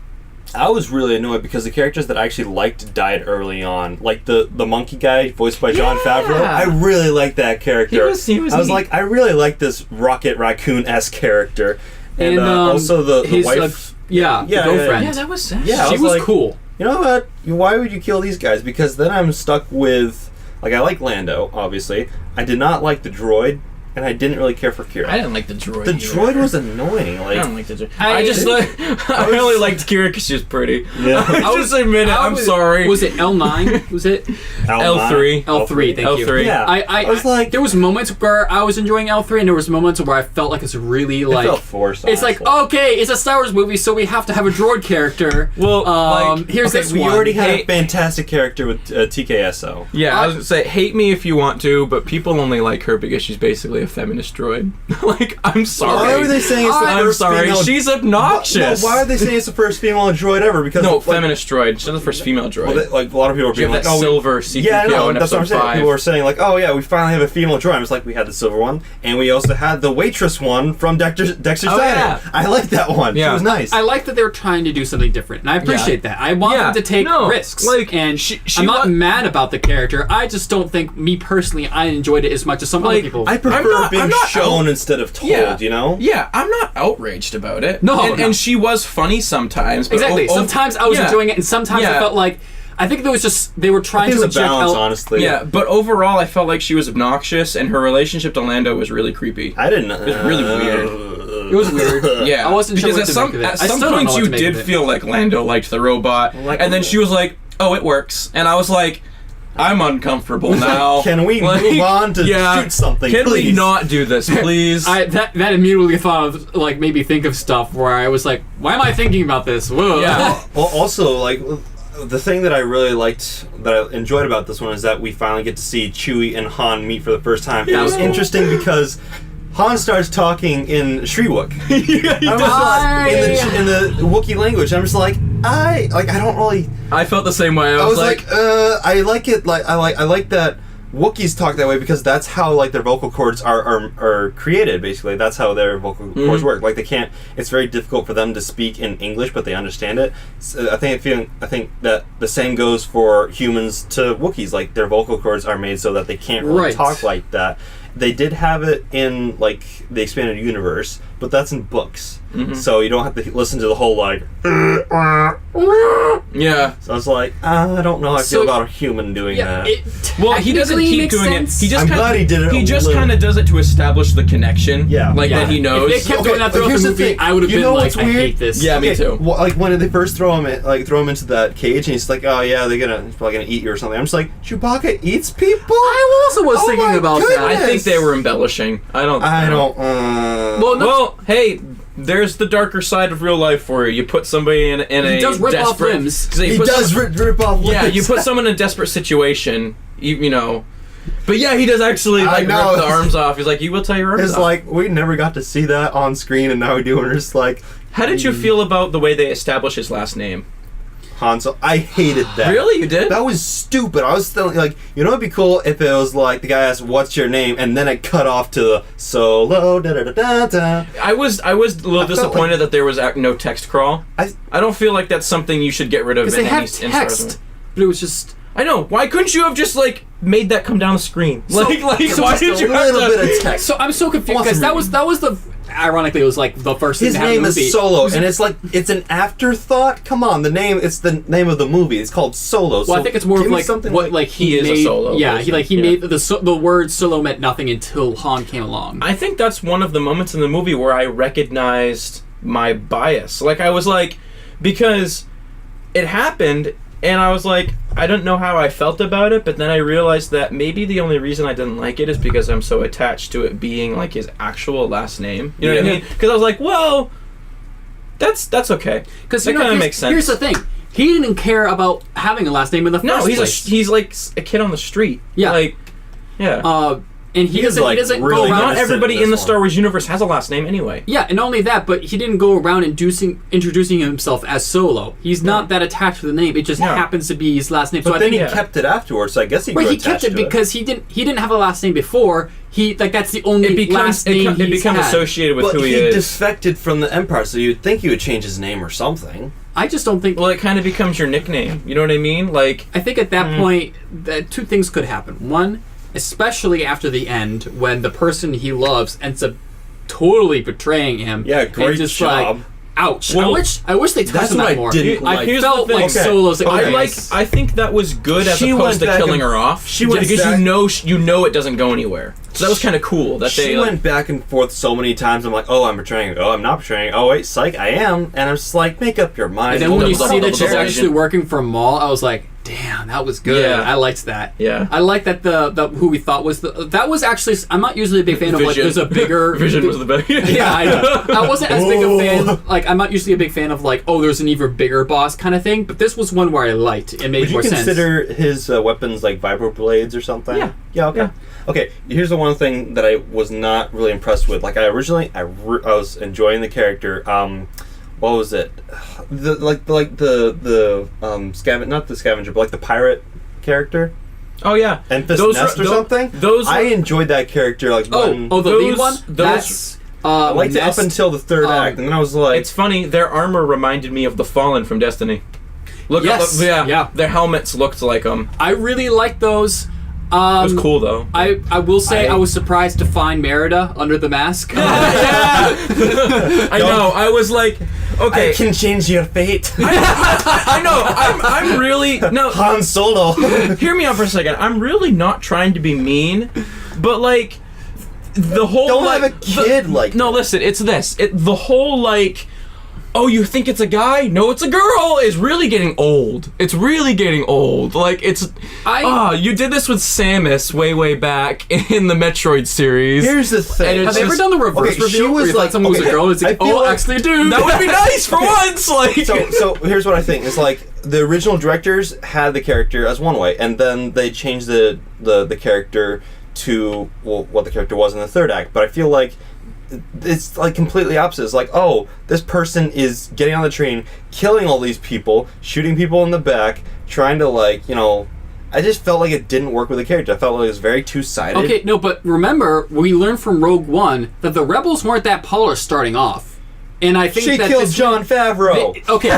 I was really annoyed because the characters that I actually liked died early on. Like the monkey guy voiced by Jon Favreau. I really liked that character. He was I was like, I really like this Rocket Raccoon-esque character. And also the wife. The girlfriend. Yeah, that was sad. Yeah, she was cool. You know what? Why would you kill these guys? Because then I'm stuck with... Like, I like Lando, obviously. I did not like the droid. And I didn't really care for Kira. I didn't like the droid. The droid was annoying. Like, I don't like the droid. I really liked Kira because she was pretty. Yeah. I just admit it. I'm sorry. Was it L9? Was it L3? L3. Thank you. Yeah. I was like, there was moments where I was enjoying L3, and there was moments where I felt like it's really like. It felt forced. It's like, okay, it's a Star Wars movie, so we have to have a droid character. Well, here's this one. We already had a fantastic character with TKSO. Yeah, I was gonna say, hate me if you want to, but people only like her because she's basically a feminist droid. Like, I'm sorry. Why are they saying it's the first female? She's obnoxious. Why are they saying it's the first female droid ever? Because feminist droid. She's not the first female droid. Well, like a lot of people are being like, silver C-3PO in that's what I'm saying. 5. People are saying like, oh yeah, we finally have a female droid. I was like, we had the silver one, and we also had the waitress one from Dexter's Diner. Yeah. I like that one. Yeah. She was nice. I like that they were trying to do something different, and I appreciate that. I want them to take risks. Like, and I'm not mad about the character. I just don't think, me personally, I enjoyed it as much as some other people. I prefer being shown instead of told, you know? Yeah, I'm not outraged about it. No, and she was funny sometimes. But exactly. Sometimes I was enjoying it, and sometimes I felt like, I think there was just, they were trying to inject balance, honestly. Yeah, but overall I felt like she was obnoxious, and her relationship to Lando was really creepy. I didn't. It was really weird. It was weird. Yeah, I wasn't sure because at some points you did feel like Lando liked the robot, and then she was like, "Oh, it works," and I was like, I'm uncomfortable now. Can we move on to shoot something, Can please? we not do this, please? That immediately thought of, like, made me think of stuff where I was like, why am I thinking about this? Whoa. Yeah. Well, also, like, the thing that I really liked, that I enjoyed about this one is that we finally get to see Chewie and Han meet for the first time. That was interesting because Han starts talking in Shriwook. In the Wookiee language. I'm just like, I don't really. I felt the same way. I was like, I like it. Like, I like that Wookiees talk that way because that's how like their vocal cords are created. Basically, that's how their vocal cords work. Like, they can't. It's very difficult for them to speak in English, but they understand it. So I think that the same goes for humans to Wookiees. Like, their vocal cords are made so that they can't really talk like that. They did have it in like the expanded universe, but that's in books. Mm-hmm. So you don't have to listen to the whole like. Yeah. So I was like, I don't know how I feel about a human doing that. Well, he doesn't keep doing sense. it. He just I'm glad he did it. He just kind of does it to establish the connection. Yeah. That he knows. If they kept doing that throughout the movie, I would have been like, I hate this. Yeah, me too. Well, like when they first throw him into that cage, and he's like, oh yeah, he's probably gonna eat you or something. I'm just like, Chewbacca eats people? I also was thinking about that. I think they were embellishing. I don't. Well, hey. There's the darker side of real life for you. You put somebody in a does rip off limbs. He does rip off limbs. Yeah, you put someone in a desperate situation, you know. But yeah, he does actually rip the arms off. He's like, you will tell your arms off. It's like, we never got to see that on screen, and now we do, and we're just like... How did you feel about the way they establish his last name? Hanzo. I hated that. Really? You did? That was stupid. I was still like, it'd be cool if it was like the guy asked, "What's your name?" and then it cut off to the solo da da da da da. I was a little disappointed that there was no text crawl. I don't feel like that's something you should get rid of. Because they have text, but it was just. I know. Why couldn't you have just made that come down the screen? So, why did you have a little bit of text? So I'm so confused because that was the. Ironically, it was like the first thing His to happen in the movie. His name is Solo, and it's like it's an afterthought. Come on, it's the name of the movie. It's called Solo. Well, I think it's more of like what like he is made, a Solo. Yeah, he made the word Solo meant nothing until Han came along. I think that's one of the moments in the movie where I recognized my bias. Like I was like, because it happened. And I was like, I don't know how I felt about it, but then I realized that maybe the only reason I didn't like it is because I'm so attached to it being like his actual last name. You know what I mean? Because I was like, well, that's okay. Because that kind of makes sense. Here's the thing: he didn't care about having a last name in the first place. He's like a kid on the street. Yeah, and he doesn't really go around. Not everybody in the Star Wars universe has a last name anyway. Yeah, and not only that, but he didn't go around introducing himself as Solo. He's not that attached to the name. It just happens to be his last name. But so then he kept it afterwards. So I guess he kept it because he didn't have a last name before. That's the only last name it becomes associated with who he is. is. He defected from the Empire, so you'd think he would change his name or something. I just don't think. Well, it kind of becomes your nickname. You know what I mean? Like I think at that point, two things could happen. One, especially after the end, when the person he loves ends up totally betraying him. Yeah, great job. Like, ouch. Well, I wish they touched on that more. I felt like Solo's I think that was good as opposed to killing her off. Because you know it doesn't go anywhere. So that was kind of cool. That she went back and forth so many times. I'm like, oh, I'm betraying. Oh, I'm not betraying. Oh, wait, psych, I am. And I'm just like, make up your mind. And then when you see that she's actually working for Maul, I was like, damn, that was good. Yeah. I liked that. Yeah. I liked that the who we thought was that was actually. I'm not usually a big fan of like there's a bigger Vision was the best. Yeah, I know. I wasn't as big a fan. Like I'm not usually a big fan of like there's an even bigger boss kind of thing. But this was one where I liked. It made more sense. Would you consider his weapons like vibro blades or something? Yeah. Yeah. Okay. Yeah. Okay. Here's the one thing that I was not really impressed with. Like I was enjoying the character. What was it? Not the scavenger, but like the pirate character. Oh yeah, Enfys Nest or something. I enjoyed that character. Like the lead one. I liked it up until the third act, and then I was like, it's funny. Their armor reminded me of the Fallen from Destiny. Their helmets looked like them. I really liked those. It was cool though. I will say I was surprised to find Merida under the mask. I know. I was like, okay, I can change your fate. I know. I'm really Han Solo. Hear me out for a second. I'm really not trying to be mean, but like the whole don't have a kid listen. It's this. The whole like. Oh, you think it's a guy? No, it's a girl. Is really getting old. It's really getting old. Like it's. You did this with Samus way back in the Metroid series. Here's the thing. Have they ever done the reverse review? She was like, someone was a girl. It's like, actually, dude. That would be nice for once. Like, so here's what I think. It's like the original directors had the character as one way, and then they changed the character to what the character was in the third act. But I feel like. It's like completely opposite. It's like, oh, this person is getting on the train, killing all these people, shooting people in the back, trying to I just felt like it didn't work with the character. I felt like it was very two-sided. Okay, no, but remember, we learned from Rogue One that the rebels weren't that polar starting off. And I think she kills Jon Favreau. Okay.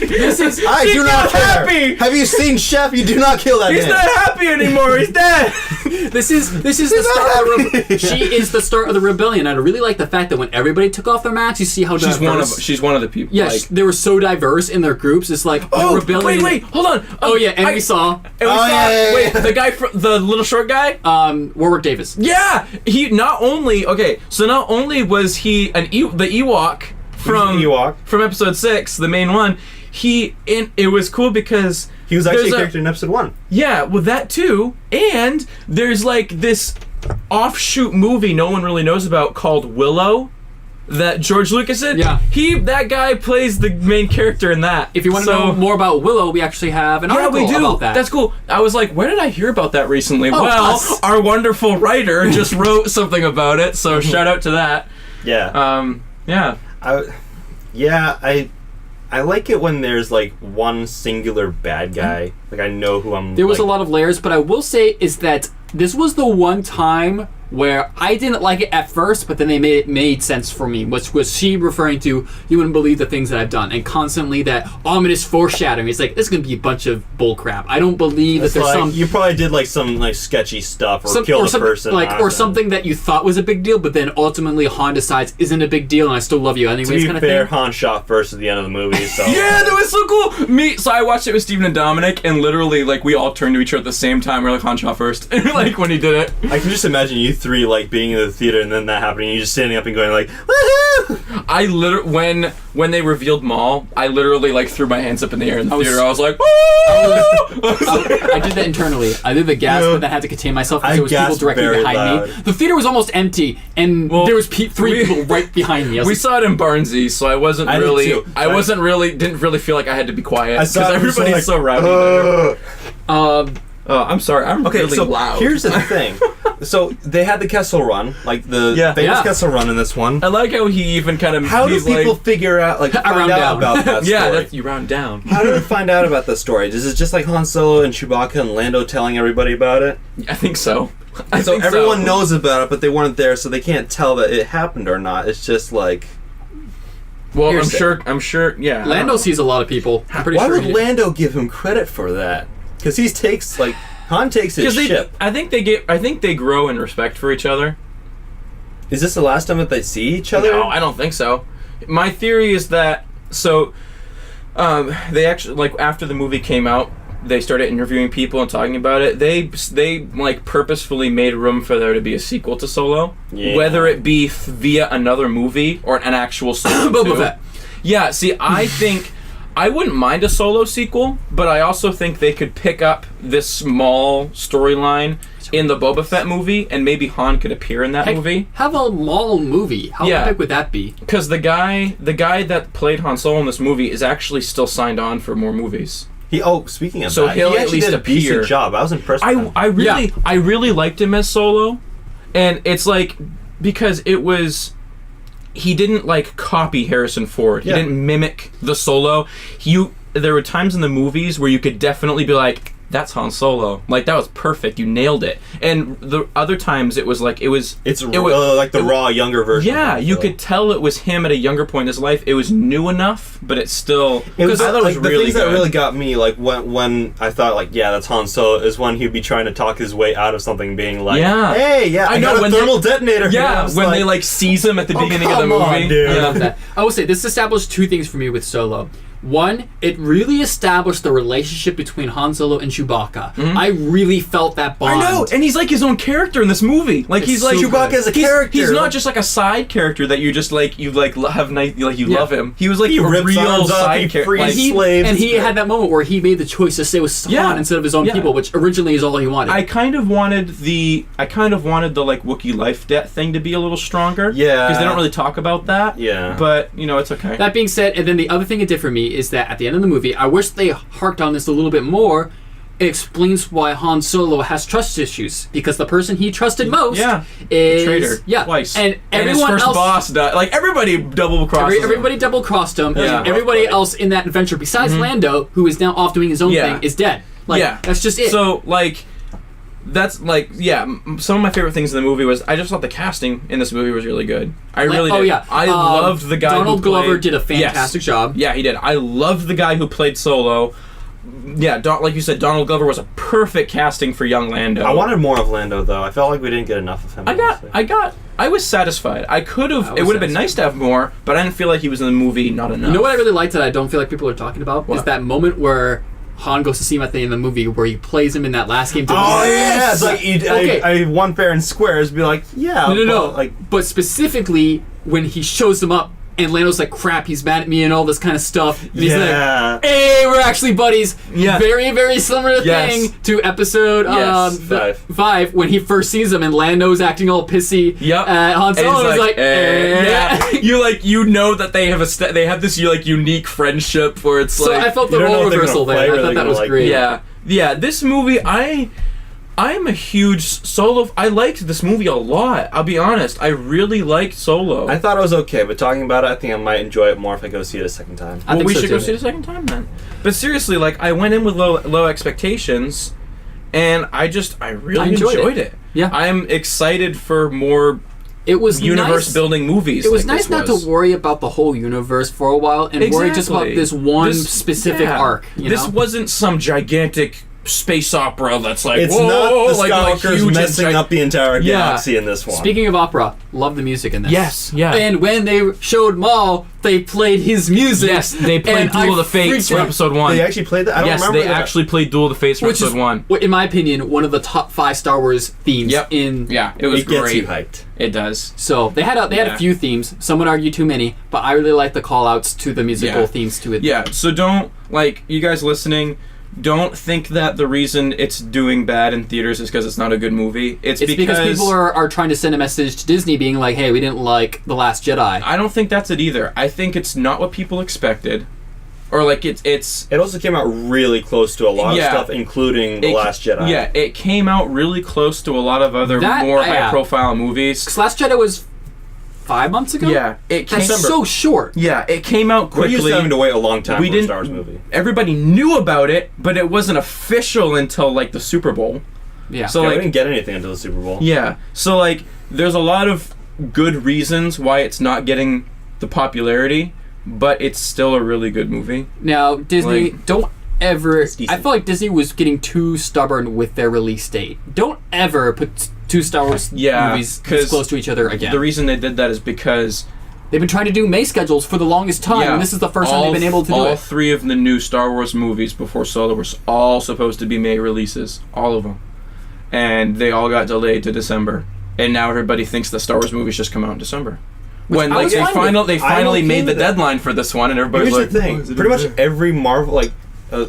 This is. I do not care. Happy. Have you seen Chef? You do not kill that man. He's not happy anymore. He's dead. This is the start. She is the start of the rebellion. And I really like the fact that when everybody took off their masks, you see how diverse. She's one of the people. Yeah, they were so diverse in their groups. It's like rebellion. Wait, hold on. We saw. Wait, the guy, the little short guy. Warwick Davis. Yeah, he not only was he the Ewok from episode 6, the main one. It was cool because he was actually a character in episode 1. Yeah, well that too, and there's like this offshoot movie no one really knows about called Willow that George Lucas did. Yeah, that guy plays the main character in that. If you want to know more about Willow, we actually have an article about that. That's cool. I was like, where did I hear about that recently? Our wonderful writer just wrote something about it, so shout out to that. Yeah. Yeah. I like it when there's like one singular bad guy. Like I know who I'm. There was a lot of layers, but I will say is that this was the one time where I didn't like it at first, but then it made sense for me. Which was she referring to? You wouldn't believe the things that I've done, and constantly that ominous foreshadowing. It's like this is gonna be a bunch of bullcrap. I don't believe that there's some. You probably did like some like sketchy stuff or killed a person, or something that you thought was a big deal, but then ultimately Han decides isn't a big deal, and I still love you anyways. To be fair, Han shot first at the end of the movie. So yeah, that was so cool. So I watched it with Steven and Dominic, and literally like we all turned to each other at the same time. We're like Han shot first, like when he did it. I can just imagine you three like being in the theater and then that happening. You just standing up and going like, woohoo! I literally when they revealed Maul, I literally like threw my hands up in the air in the theater. I was like, woo! I did that internally. I did the gasp, but then I had to contain myself because there was people directly behind me. The theater was almost empty, and there was three people right behind me. We saw it in Barnsley, so I didn't really feel like I had to be quiet because everybody's so rowdy. I'm sorry. I'm really loud. Here's the thing. So they had the Kessel Run, like the famous Kessel Run in this one. I like how he even kind of. How do people figure out, like, find out about that story? Yeah, you round down. How do they find out about the story? Is it just like Han Solo and Chewbacca and Lando telling everybody about it? I think so. So everyone knows about it, but they weren't there, so they can't tell that it happened or not. It's just like. Well, I'm sure. Yeah. Lando sees a lot of people. Why would Lando give him credit for that? Because Han takes his ship. I think they grow in respect for each other. Is this the last time that they see each other? No, I don't think so. My theory is that they actually, like, after the movie came out, they started interviewing people and talking about it. They like purposefully made room for there to be a sequel to Solo, whether it be via another movie or an actual Solo. Boba Fett. Yeah. See, I think. I wouldn't mind a Solo sequel, but I also think they could pick up this small storyline in the Boba Fett movie, and maybe Han could appear in that movie. Have a Maul movie. How epic would that be? Because the guy that played Han Solo in this movie is actually still signed on for more movies. Speaking of that, he'll he at least did a appear. Decent job. I was impressed with him. I really liked him as Solo, and it's like because it was. He didn't like copy Harrison Ford. He didn't mimic the Solo. There were times in the movies where you could definitely be like, that's Han Solo. Like, that was perfect. You nailed it. And the other times it was like, it's like the raw, younger version. Yeah, you could tell it was him at a younger point in his life. It was new enough, but it still... I thought it was really the things good. That really got me, like, when I thought, like, yeah, that's Han Solo, is when he'd be trying to talk his way out of something being like, hey, I got a thermal detonator. Yeah, when they, like, seize him at the beginning of the movie. On, dude. I love that. I will say, this established two things for me with Solo. One, it really established the relationship between Han Solo and Chewbacca. Mm-hmm. I really felt that bond. I know, and he's like his own character in this movie. Like he's like Chewbacca as a character. He's not just like a side character that you just like have nice love him. He was like a real side character. And he had that moment where he made the choice to stay with Han instead of his own people, which originally is all he wanted. I kind of wanted the like Wookiee life debt thing to be a little stronger. Yeah, because they don't really talk about that. Yeah, but it's okay. That being said, and then the other thing it did for me is that at the end of the movie, I wish they harked on this a little bit more. It explains why Han Solo has trust issues, because the person he trusted most is the traitor. Yeah, twice. And everyone his first boss died. Like everybody double crossed him. Everybody double crossed him. Yeah. Everybody else in that adventure, besides Lando, who is now off doing his own thing, is dead. Like that's just it. So like That's like, some of my favorite things in the movie was I just thought the casting in this movie was really good. I really did. Oh yeah, I loved the guy. Donald who played, Glover did a fantastic job. Yeah, he did. I loved the guy who played Solo. Yeah, like you said, Donald Glover was a perfect casting for young Lando. I wanted more of Lando though. I felt like we didn't get enough of him. I was satisfied. It would have been nice to have more, but I didn't feel like he was in the movie not enough. You know what I really liked that I don't feel like people are talking about? What? Is that moment where Han goes to see him at the end of the movie where he plays him in that last game. Yeah, it's like I won fair and square. Be like, yeah. No. But specifically when he shows him up and Lando's like, crap, he's mad at me and all this kind of stuff. And he's like, hey, we're actually buddies. Yeah. Very, very similar thing to episode 5 when he first sees him and Lando's acting all pissy at Han Solo. And he's like, you know that they have they have this unique friendship where it's so I felt the role reversal there. I thought that was great. Yeah, this movie, I'm a huge Solo. I liked this movie a lot. I'll be honest. I really liked Solo. I thought it was okay, but talking about it, I think I might enjoy it more if I go see it a second time. Well, we should go see it a second time then. But seriously, I went in with low expectations, and I really enjoyed it. Yeah, I'm excited for more. It was universe building movies. It was nice not to worry about the whole universe for a while and worry just about this one specific arc. This wasn't some gigantic space opera that's like, it's not the Skywalkers messing up the entire galaxy in this one. Speaking of opera, love the music in this. Yes, yeah. And when they showed Maul, they played his music. Yes, they played Duel of the Fates for episode 1. They actually played that? I don't remember that. Yes, they actually played Duel of the Fates for episode 1. In my opinion, one of the top 5 Star Wars themes. It was great. Gets you hyped. It does. So they had a few themes. Some would argue too many, but I really like the call-outs to the musical themes to it. Yeah, so don't, you guys listening, don't think that the reason it's doing bad in theaters is because it's not a good movie. It's because people are trying to send a message to Disney being like, hey, we didn't like The Last Jedi. I don't think that's it either. I think it's not what people expected. Or it's... It also came out really close to a lot of stuff, including The Last Jedi. Yeah, it came out really close to a lot of other more high-profile movies. Because Last Jedi was 5 months ago? Yeah. That's so short. Yeah, it came out quickly. We're used to having to wait a long time for a Star Wars movie. Everybody knew about it, but it wasn't official until, the Super Bowl. Yeah. So, we didn't get anything until the Super Bowl. Yeah. So, there's a lot of good reasons why it's not getting the popularity, but it's still a really good movie. Now, Disney, don't ever... I feel like Disney was getting too stubborn with their release date. Don't ever put 2 Star Wars movies this close to each other again. The reason they did that is because... They've been trying to do May schedules for the longest time, and this is the first time they've been able to do it. All 3 of the new Star Wars movies before Solo were all supposed to be May releases. All of them. And they all got delayed to December. And now everybody thinks the Star Wars movies just come out in December. When they finally made the deadline for this one, and everybody's Here's the thing. Pretty much every Marvel,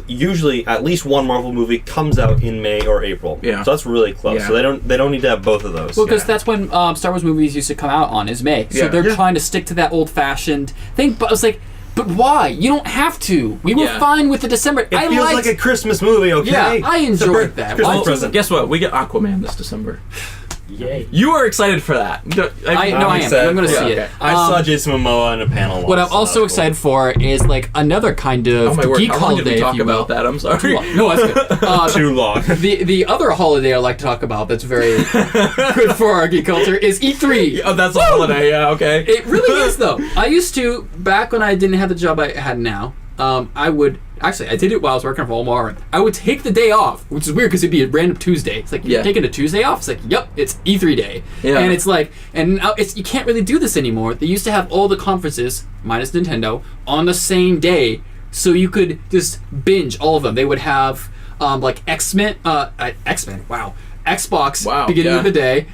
usually at least one Marvel movie comes out in May or April. Yeah. So that's really close. Yeah. So they don't need to have both of those. Well, because that's when Star Wars movies used to come out on, is May. So they're trying to stick to that old-fashioned thing. But I was like, but why? You don't have to. We were fine with the December. It feels like a Christmas movie, okay? Yeah, I enjoyed that. Christmas present. Guess what? We get Aquaman this December. Yay. You are excited for that. I am. I'm going to see it. I saw Jason Momoa in a panel. What I'm also excited for is another kind of geek holiday. How long did we talk about that? I'm sorry. No, that's good. Too long. The other holiday I like to talk about that's very good for our geek culture is E3. Oh, that's a holiday. Yeah, okay. It really is though. I used to, back when I didn't have the job I had now, I would. Actually, I did it while I was working for Walmart. I would take the day off, which is weird because it'd be a random Tuesday. It's like, you're taking a Tuesday off? It's like, yep, it's E3 day. Yeah. And it's like, and now you can't really do this anymore. They used to have all the conferences, minus Nintendo, on the same day, so you could just binge all of them. They would have, X-Men, wow. Xbox, beginning of the day.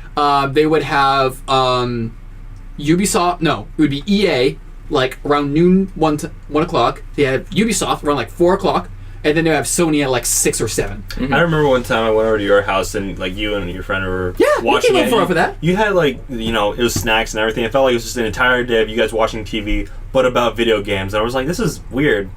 They would have, Ubisoft, no, it would be EA, around noon, 1 o'clock. They have Ubisoft around 4 o'clock, and then they have Sony at 6 or 7. Mm-hmm. I remember one time I went over to your house and you and your friend were watching it. Yeah, for that. You had it was snacks and everything. It felt like it was just an entire day of you guys watching TV, but about video games. And I was like, this is weird.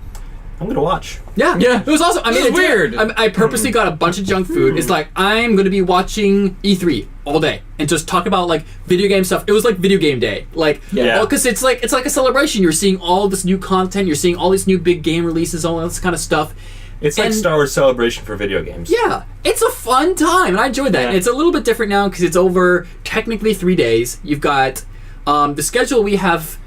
I'm gonna watch. Yeah. It was awesome. I mean, it's weird. I purposely got a bunch of junk food. It's I'm gonna be watching E3 all day and just talk about video game stuff. It was video game day, because it's like a celebration. You're seeing all this new content. You're seeing all these new big game releases, all this kind of stuff. It's like Star Wars Celebration for video games. Yeah, it's a fun time, and I enjoyed that. Yeah. It's a little bit different now because it's over technically 3 days. You've got the schedule. We have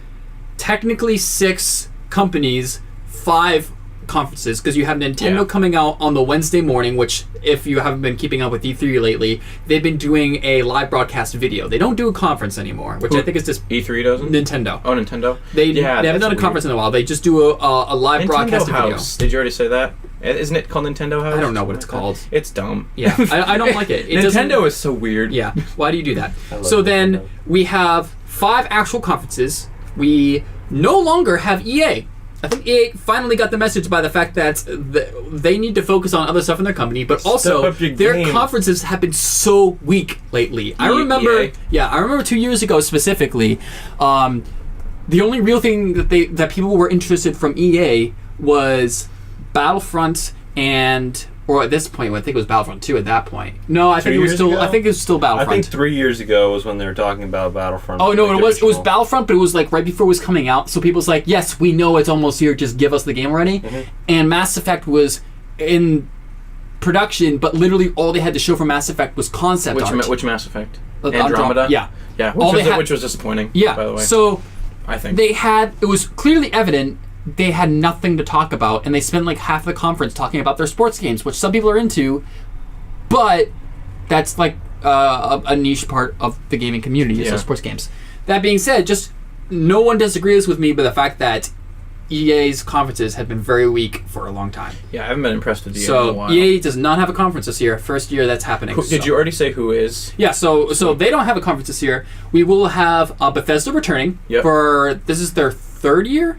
technically 6 companies, 5 conferences, because you have Nintendo coming out on the Wednesday morning, which, if you haven't been keeping up with E3 lately, they've been doing a live broadcast video. They don't do a conference anymore, which I think is just E3 doesn't? Nintendo. Oh, Nintendo? They haven't done a conference in a while. They just do a live Nintendo broadcast House. video. Did you already say that? Isn't it called Nintendo House? I don't know what it's called. It's dumb. Yeah, I don't like it. Nintendo is so weird. Yeah, why do you do that? I love So then Nintendo. we have 5 actual conferences. We no longer have EA. I think EA finally got the message by the fact that they need to focus on other stuff in their company, but also their conferences have been so weak lately. I remember 2 years ago specifically, the only real thing that people were interested from EA was Battlefront or at this point, I think it was Battlefront 2 at that point. No, I think it was still Battlefront. I think 3 years ago was when they were talking about Battlefront. Oh no, it was Battlefront, but it was like right before it was coming out. So people was like, "Yes, we know it's almost here. Just give us the game already." Mm-hmm. And Mass Effect was in production, but literally all they had to show for Mass Effect was concept art. Which Mass Effect? Andromeda. Yeah. Which was disappointing. Yeah. By the way. So I think it was clearly evident they had nothing to talk about, and they spent like half the conference talking about their sports games, which some people are into, but that's like a niche part of the gaming community is those sports games. That being said, just no one disagrees with me by the fact that EA's conferences have been very weak for a long time. Yeah, I haven't been impressed with EA in a So while. EA does not have a conference this year. First year that's happening. Did you already say who is? Yeah, so they don't have a conference this year. We will have Bethesda returning for this is their third year,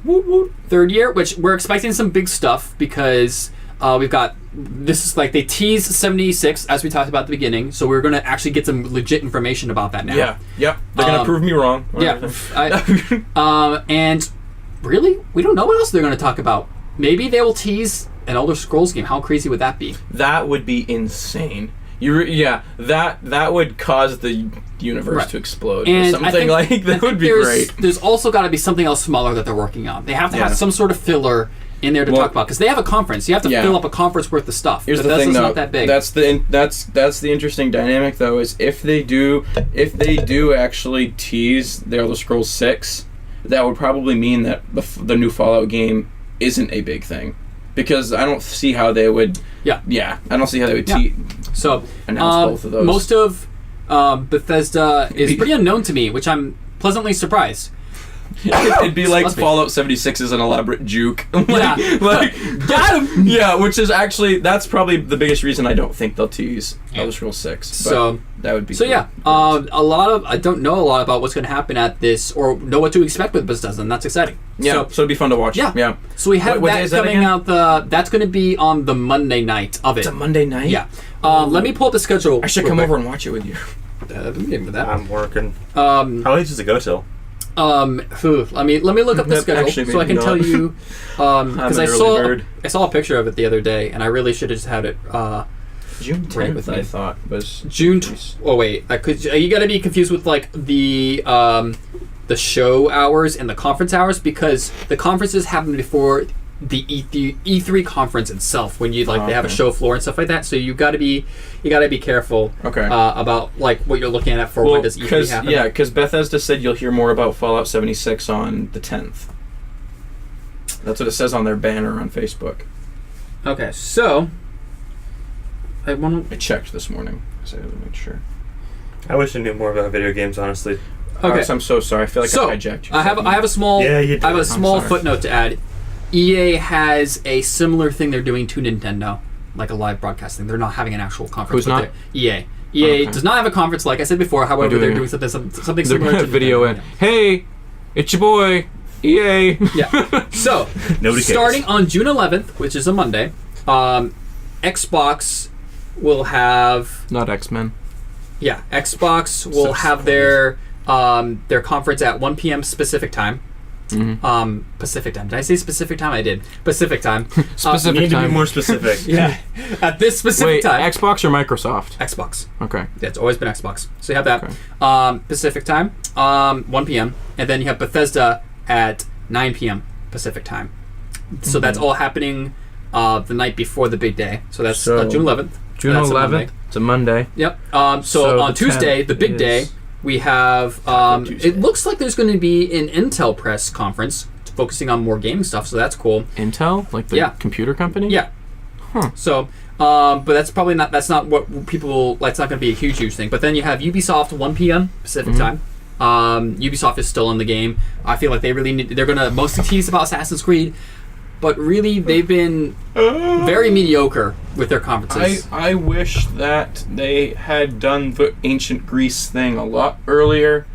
which we're expecting some big stuff because we've got this is like they teased 76 as we talked about at the beginning, so we're going to actually get some legit information about that now. Yeah, they're going to prove me wrong. And really, we don't know what else they're going to talk about. Maybe they will tease an Elder Scrolls game. How crazy would that be? That would be insane. That would cause the universe to explode. And or something that would be great. There's also got to be something else smaller that they're working on. They have to have some sort of filler in there to talk about because they have a conference. You have to fill up a conference worth of stuff. Here's the thing, though. Not that big. That's the interesting dynamic, though, is if they do actually tease the Elder Scrolls 6, that would probably mean that the new Fallout game isn't a big thing. Because I don't see how they would. I don't see how they would announce both of those. Most of Bethesda is pretty unknown to me, which I'm pleasantly surprised. It'd be like Fallout 76 is an elaborate juke. Got him. Yeah, which is actually that's probably the biggest reason I don't think they'll tease Elder Scrolls 6. So that would be I don't know a lot about what's going to happen at this or know what to expect with Bethesda, and that's exciting. Yeah, so it'd be fun to watch. Yeah. So we have that coming out. That's going to be on the Monday night of it. It's a Monday night. Yeah. Let me pull up the schedule. I should come over and watch it with you. I'm working. How late does it go till? Let me look up the schedule so I can tell you because I saw a picture of it the other day and I really should have just had it June 10th I thought was June. Oh wait, you got to be confused with like the show hours and the conference hours because the conferences happen before the E3 conference itself when you they have a show floor and stuff like that. So you got to be careful about like what you're looking at for when does E3 happen. Yeah, because Bethesda said you'll hear more about Fallout 76 on the 10th. That's what it says on their banner on Facebook. Okay, so I checked this morning, so I had to make sure. I wish I knew more about video games, honestly. Okay, so I'm so sorry. I feel like I hijacked you. I have a small footnote to add. EA has a similar thing they're doing to Nintendo, like a live broadcasting. They're not having an actual conference. Who's not? EA. EA does not have a conference, like I said before. However, they're doing something similar to video Nintendo. Hey, it's your boy, EA. Yeah. So, starting on June 11th, which is a Monday, Xbox will have... Not X-Men. Yeah, Xbox will have their conference at 1 p.m. Pacific time. Mm-hmm. Pacific time. Did I say specific time? I did. Pacific time. You need to be more specific. Yeah. At this specific time. Xbox or Microsoft? Xbox. Okay. Yeah, it's always been Xbox. So you have that. Okay. Pacific time, 1 p.m. And then you have Bethesda at 9 p.m. Pacific time. So that's all happening the night before the big day. So that's June 11th. June 11th. It's a Monday. Yep. So on Tuesday, the big day, we have. It looks like there's going to be an Intel press conference focusing on more gaming stuff. So that's cool. Intel, like the computer company. Yeah. Huh. So, but that's probably not. That's not what people. That's not going to be a huge thing. But then you have Ubisoft 1 p.m. Pacific time. Ubisoft is still in the game. I feel like they really need. They're going to mostly tease about Assassin's Creed. But really, they've been very mediocre with their conferences. I wish that they had done the ancient Greece thing a lot earlier,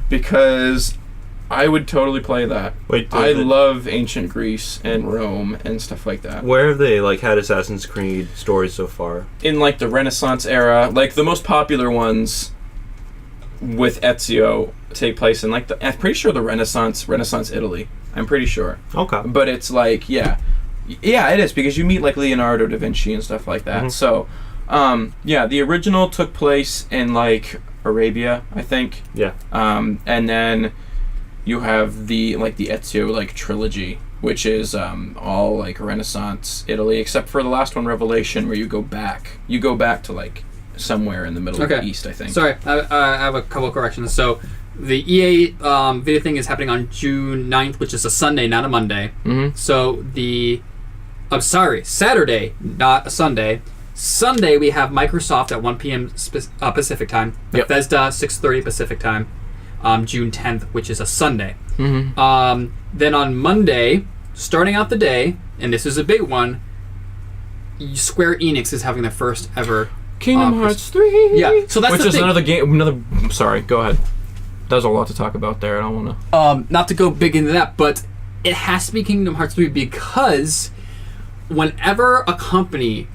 because I would totally play that. I love ancient Greece and Rome and stuff like that. Where have they had Assassin's Creed stories so far? In the Renaissance era, the most popular ones with Ezio take place in I'm pretty sure the Renaissance Italy. I'm pretty sure. Okay. But it's yeah, it is, because you meet Leonardo da Vinci and stuff like that. Mm-hmm. So, the original took place in Arabia, I think. Yeah. And then you have the Ezio trilogy, which is all Renaissance Italy, except for the last one, Revelation, where you go back to somewhere in the middle of the East, I think. Sorry, I have a couple of corrections. So the EA video thing is happening on June 9th, which is a Sunday, not a Monday. Mm-hmm. So Saturday, not a Sunday. Sunday, we have Microsoft at 1 p.m. Pacific time. Yep. Bethesda, 6:30 Pacific time. June 10th, which is a Sunday. Mm-hmm. Then on Monday, starting out the day, and this is a big one, Square Enix is having their first ever Kingdom Hearts 3. Yeah, so that's which the is thing. another game. Sorry, go ahead. There's a lot to talk about there. I don't want to. Not to go big into that, but it has to be Kingdom Hearts 3 because whenever a company,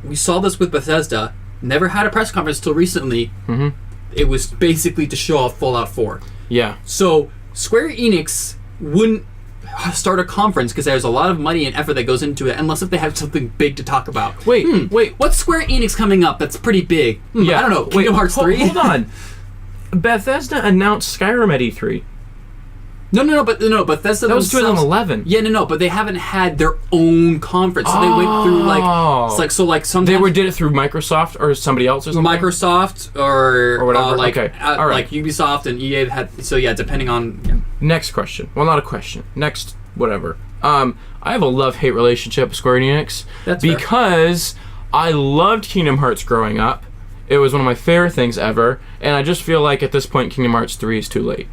we saw this with Bethesda, never had a press conference till recently. Mm-hmm. It was basically to show off Fallout 4. Yeah. So Square Enix wouldn't start a conference because there's a lot of money and effort that goes into it, unless if they have something big to talk about. Wait, what's Square Enix coming up that's pretty big? Yeah. I don't know. Kingdom Hearts 3? Hold on. Bethesda announced Skyrim at E3. No, Bethesda. That was 2011. Yeah, no, but they haven't had their own conference, so they went through sometimes did it through Microsoft or somebody else or something. Microsoft or whatever. All right. Ubisoft and EA had. So yeah, depending on. Yeah. Next question. Well, not a question. Next, whatever. I have a love-hate relationship with Square Enix. That's because I loved Kingdom Hearts growing up. It was one of my favorite things ever, and I just feel like at this point, Kingdom Hearts 3 is too late.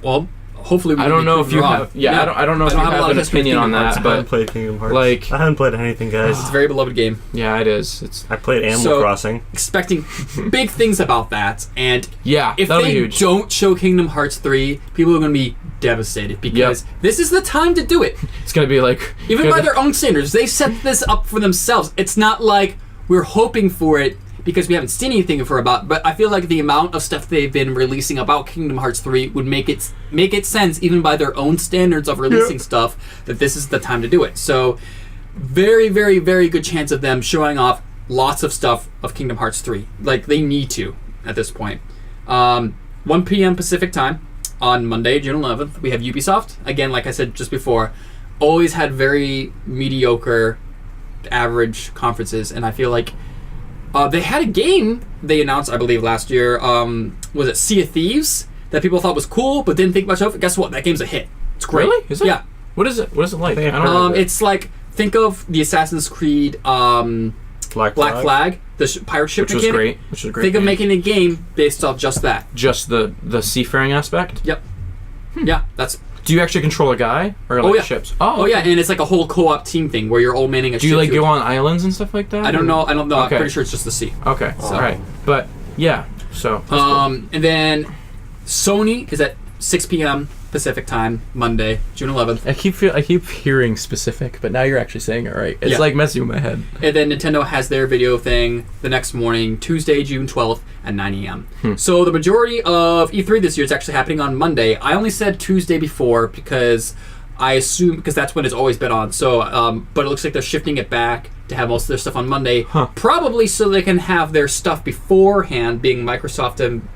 Well. Hopefully, I don't know if you have. Yeah, I don't know if you have an opinion on that. But I haven't played Kingdom Hearts. I haven't played anything, guys. It's a very beloved game. Yeah, it is. I played Animal Crossing. Expecting big things about that, and if they don't show Kingdom Hearts 3, people are going to be devastated because this is the time to do it. It's going to be even by their own standards, they set this up for themselves. It's not like we're hoping for it because we haven't seen anything but I feel like the amount of stuff they've been releasing about Kingdom Hearts 3 would make it sense, even by their own standards of releasing stuff, that this is the time to do it. So very, very, very good chance of them showing off lots of stuff of Kingdom Hearts 3. They need to at this point. 1 p.m. Pacific time on Monday, June 11th, we have Ubisoft. Again, like I said just before, always had very mediocre, average conferences, and I feel like they had a game they announced, I believe, last year. Was it Sea of Thieves? That people thought was cool, but didn't think much of it. Guess what? That game's a hit. It's great. Really? Is it? Yeah. What is it? What is it like? I don't know. It's think of the Assassin's Creed Black Flag, the pirate ship mechanic. Which was great. Think of making a game based off just that. Just the seafaring aspect? Yep. Yeah, that's. Do you actually control a guy or ships? Oh yeah, and it's a whole co-op team thing where you're all manning a ship. Do you go on islands and stuff like that? I don't know. Okay. I'm pretty sure it's just the sea. Okay. All right. But yeah, so cool. And then Sony is at 6 p.m. Pacific time, Monday, June 11th. I keep hearing specific, but now you're actually saying it right. It's messing with my head. And then Nintendo has their video thing the next morning, Tuesday, June 12th at 9 a.m. So the majority of E3 this year is actually happening on Monday. I only said Tuesday before because I assume because that's when it's always been on. So, but it looks like they're shifting it back to have most of their stuff on Monday, probably so they can have their stuff beforehand, being Microsoft and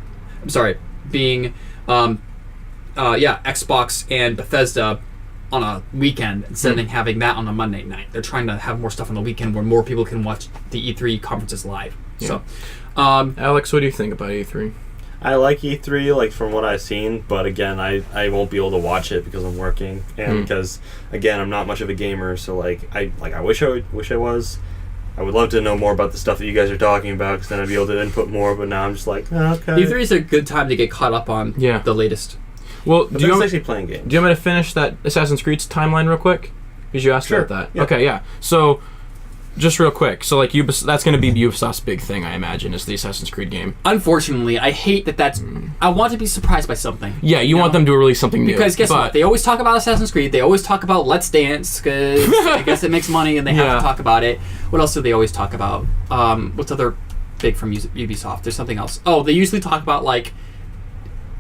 Xbox and Bethesda on a weekend instead of having that on a Monday night. They're trying to have more stuff on the weekend where more people can watch the E3 conferences live. Yeah. So, Alex, what do you think about E3? I like E3, like from what I've seen, but again, I won't be able to watch it because I'm working, and because again, I'm not much of a gamer. So I wish I was. I would love to know more about the stuff that you guys are talking about, because then I'd be able to input more. But now I'm just like, okay. E3 is a good time to get caught up on the latest. Well, do you want actually playing games? Do you want me to finish that Assassin's Creed timeline real quick? Because you asked about that. Yeah. Okay, yeah. So, just real quick. So, like, that's going to be Ubisoft's big thing, I imagine, is the Assassin's Creed game. Unfortunately, I hate that's... I want to be surprised by something. Yeah, you want them to release something new. Because guess what? They always talk about Assassin's Creed. They always talk about Let's Dance, because I guess it makes money and they have to talk about it. What else do they always talk about? What's other big from Ubisoft? There's something else. Oh, they usually talk about, like...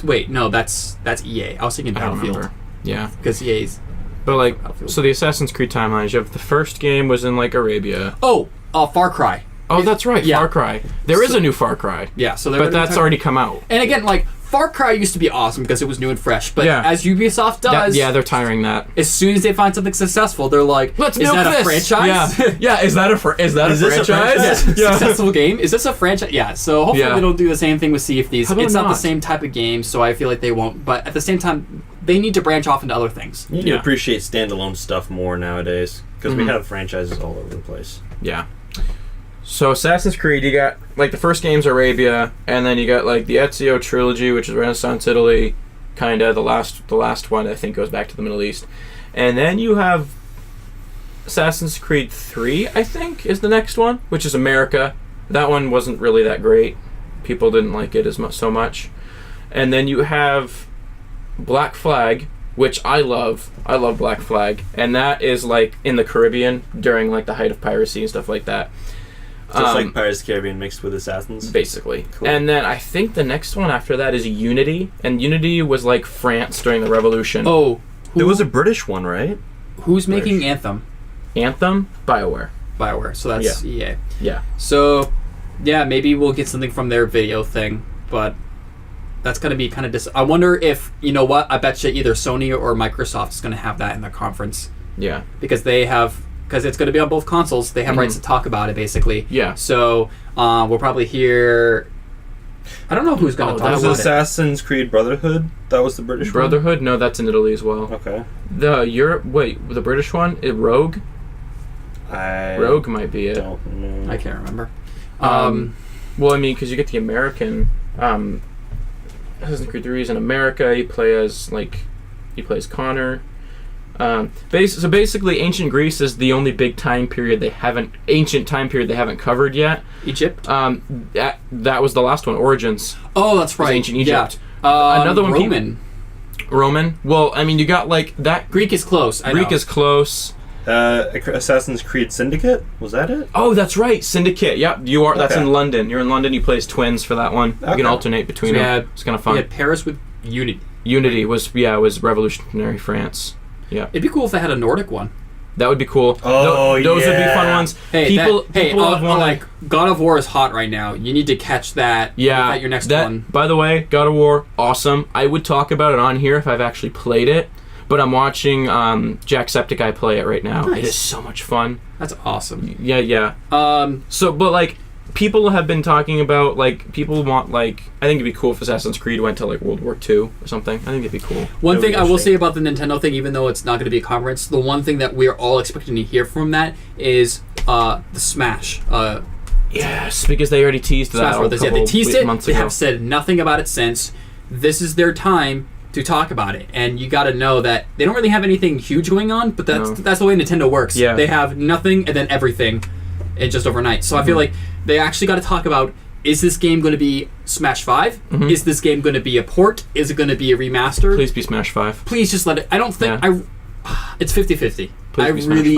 Wait, no, that's EA. I was thinking Battlefield. Yeah. Because EA's... But, like, so the Assassin's Creed timelines, you have the first game was in, like, Arabia. Oh, Far Cry. Oh, that's right, Yeah. Far Cry. There is a new Far Cry. Yeah, so but that's already come out. And again, like, Far Cry used to be awesome because it was new and fresh, but as Ubisoft does... they're tiring that. As soon as they find something successful, they're like, Let's is that a franchise? Yeah, is that a franchise? Successful game? Is this a franchise? Yeah, so hopefully they don't do the same thing with Sea of Thieves. It's not the same type of game, so I feel like they won't. But at the same time, they need to branch off into other things. You need to appreciate standalone stuff more nowadays, because we have franchises all over the place. Yeah. So Assassin's Creed, you got, like, the first game's Arabia, and then you got, like, the Ezio trilogy, which is Renaissance Italy, kind of the last one I think goes back to the Middle East, and then you have Assassin's Creed 3, I think, is the next one, which is America. That one wasn't really that great. People didn't like it so much. And then you have Black Flag, which I love. I love Black Flag, and that is, like, in the Caribbean during, like, the height of piracy and stuff like that. Just like Pirates of the Caribbean mixed with Assassins? Basically. Cool. And then I think the next one after that is Unity. And Unity was like France during the Revolution. Oh. There was a British one, right? Who's making Anthem? Anthem? BioWare. BioWare. So that's EA. Yeah. So, yeah, maybe we'll get something from their video thing. But that's going to be kind of... I wonder if, you know what? I bet you either Sony or Microsoft is going to have that in their conference. Yeah. Because they have... Because it's going to be on both consoles, they have rights to talk about it, basically. Yeah. So we'll probably hear... I don't know who's going to talk about it. That was Assassin's Creed Brotherhood? That was the British Brotherhood? No, that's in Italy as well. Okay. The British one? Rogue? Rogue might be it. Don't know. I can't remember. Well, I mean, because you get the American... Assassin's Creed 3 is in America. He plays Connor. So basically, ancient Greece is the only big time period they haven't covered yet. Egypt? That was the last one, Origins. Oh, that's right. Ancient Egypt. Yeah. Another one. Roman. Well, I mean, you got like that. Greek is close. Greek is close. Assassin's Creed Syndicate? Was that it? Oh, that's right, Syndicate. Yep, you are. Okay. That's in London. You're in London. You play as twins for that one. Okay. You can alternate between them. It's kind of fun. We had Paris with Unity. Unity was revolutionary France. Yeah, it'd be cool if they had a Nordic one. That would be cool. Oh, those would be fun ones. People have one like God of War is hot right now. You need to catch that. Yeah, at your next one. By the way, God of War, awesome. I would talk about it on here if I've actually played it, but I'm watching Jacksepticeye play it right now. Nice. It is so much fun. That's awesome. Yeah. But like, people have been talking about, like, people want, like, I think it'd be cool if Assassin's Creed went to, like, World War II or something. I think it'd be cool. One thing I will say about the Nintendo thing, even though it's not going to be a conference, the one thing that we're all expecting to hear from that is the Smash. Yes, because they already teased that. They teased it. They have said nothing about it since. This is their time to talk about it, and you got to know that they don't really have anything huge going on, but that's the way Nintendo works. Yeah. They have nothing and then everything, and just overnight. So I feel like they actually got to talk about, is this game going to be Smash 5? Mm-hmm. Is this game going to be a port? Is it going to be a remaster? Please be Smash 5. Please just let it... I don't think... it's 50-50.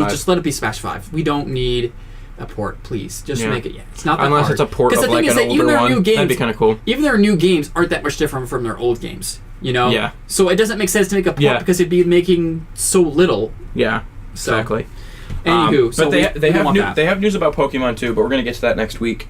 Just let it be Smash 5. We don't need a port, please. Just make it... Yeah, it's not that Unless hard. It's a port of, like, an older one. That'd be kind of cool. Even their new games aren't that much different from their old games, you know? Yeah. So it doesn't make sense to make a port because it'd be making so little. Yeah, exactly. Anywho, so they have news about Pokemon too, but we're gonna get to that next week.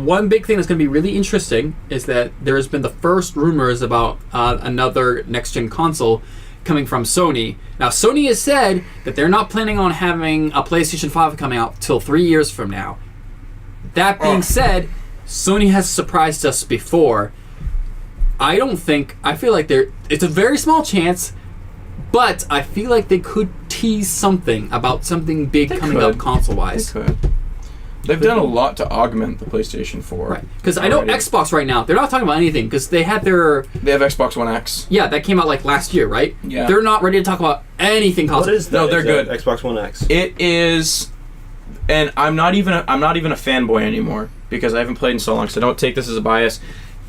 One big thing that's going to be really interesting is that there has been the first rumors about another next-gen console coming from Sony. Now, Sony has said that they're not planning on having a PlayStation 5 coming out till 3 years from now. That being said, Sony has surprised us before. I feel like it's a very small chance, but I feel like they could tease something about something big coming up console-wise. They could. They've done a lot to augment the PlayStation 4. Right. Because I know Xbox right now, they're not talking about anything because they have Xbox One X. Yeah, that came out like last year, right? Yeah. They're not ready to talk about anything console. What is that? No, they're good. Xbox One X. It is, and I'm not even a fanboy anymore because I haven't played in so long, so don't take this as a bias.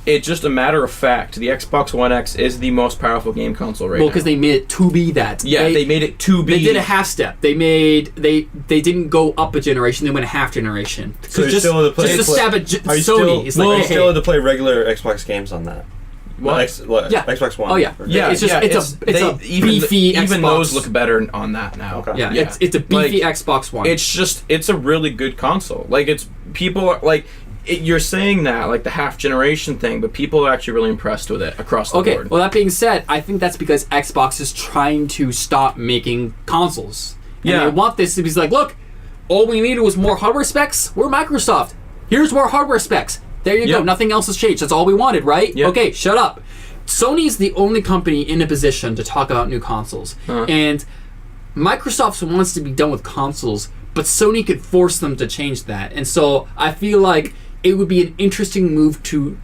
It's just a matter of fact. The Xbox One X is the most powerful game console right now. Well, because they made it to be that. Yeah, they made it to be. They did a half step. They didn't go up a generation. They went a half generation. So you're still able to play. Just to stab at Sony. Are you still able to play regular Xbox games on that? What? Yeah. Xbox One. Oh yeah. Yeah. It's a beefy Xbox. Even those look better on that now. Okay. Yeah. It's a beefy Xbox One. It's a really good console. Like people are like. You're saying that, like the half generation thing, but people are actually really impressed with it across the board. Well, that being said, I think that's because Xbox is trying to stop making consoles. And they want this to be like, look, all we needed was more hardware specs. We're Microsoft. Here's more hardware specs. There you go. Nothing else has changed. That's all we wanted, right? Yep. Okay, shut up. Sony's the only company in a position to talk about new consoles. And Microsoft wants to be done with consoles, but Sony could force them to change that. And so I feel like it would be an interesting move to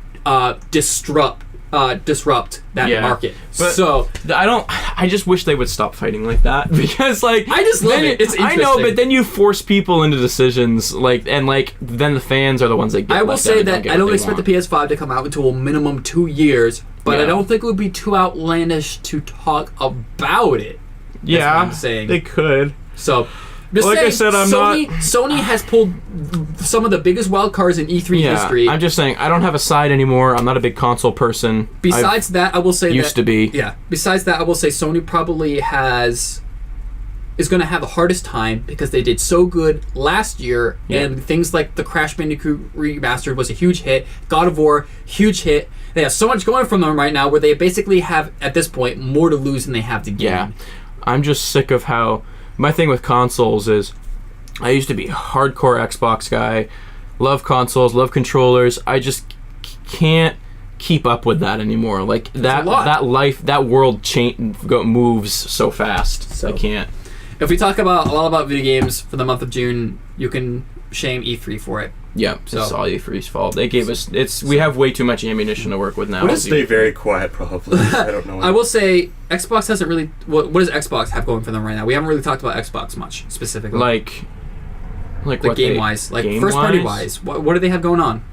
disrupt that market. But so I just wish they would stop fighting like that because like I just love it. It's interesting. I know, but then you force people into decisions then the fans are the ones that get. I will say that I don't expect the PS5 to come out until minimum 2 years, but I don't think it would be too outlandish to talk about it. Yeah, that's what I'm saying. They could. So. I said, Sony has pulled some of the biggest wild cards in E3 history. I'm just saying, I don't have a side anymore. I'm not a big console person. Besides that, I will say used to be. Yeah. Besides that, I will say Sony probably is going to have the hardest time because they did so good last year, and things like the Crash Bandicoot Remastered was a huge hit. God of War, huge hit. They have so much going from them right now where they basically have, at this point, more to lose than they have to gain. Yeah. I'm just sick of how... My thing with consoles is I used to be a hardcore Xbox guy, love consoles, love controllers. I just can't keep up with that anymore. Like that world moves so fast. So I can't. If we talk a lot about video games for the month of June, you can shame E3 for it. Yeah, it's all E3's fault. They gave us we have way too much ammunition to work with now. We'll stay very quiet, probably. I don't know. I will say Xbox hasn't really. What does Xbox have going for them right now? We haven't really talked about Xbox much specifically. Like game wise, first party wise. What do they have going on?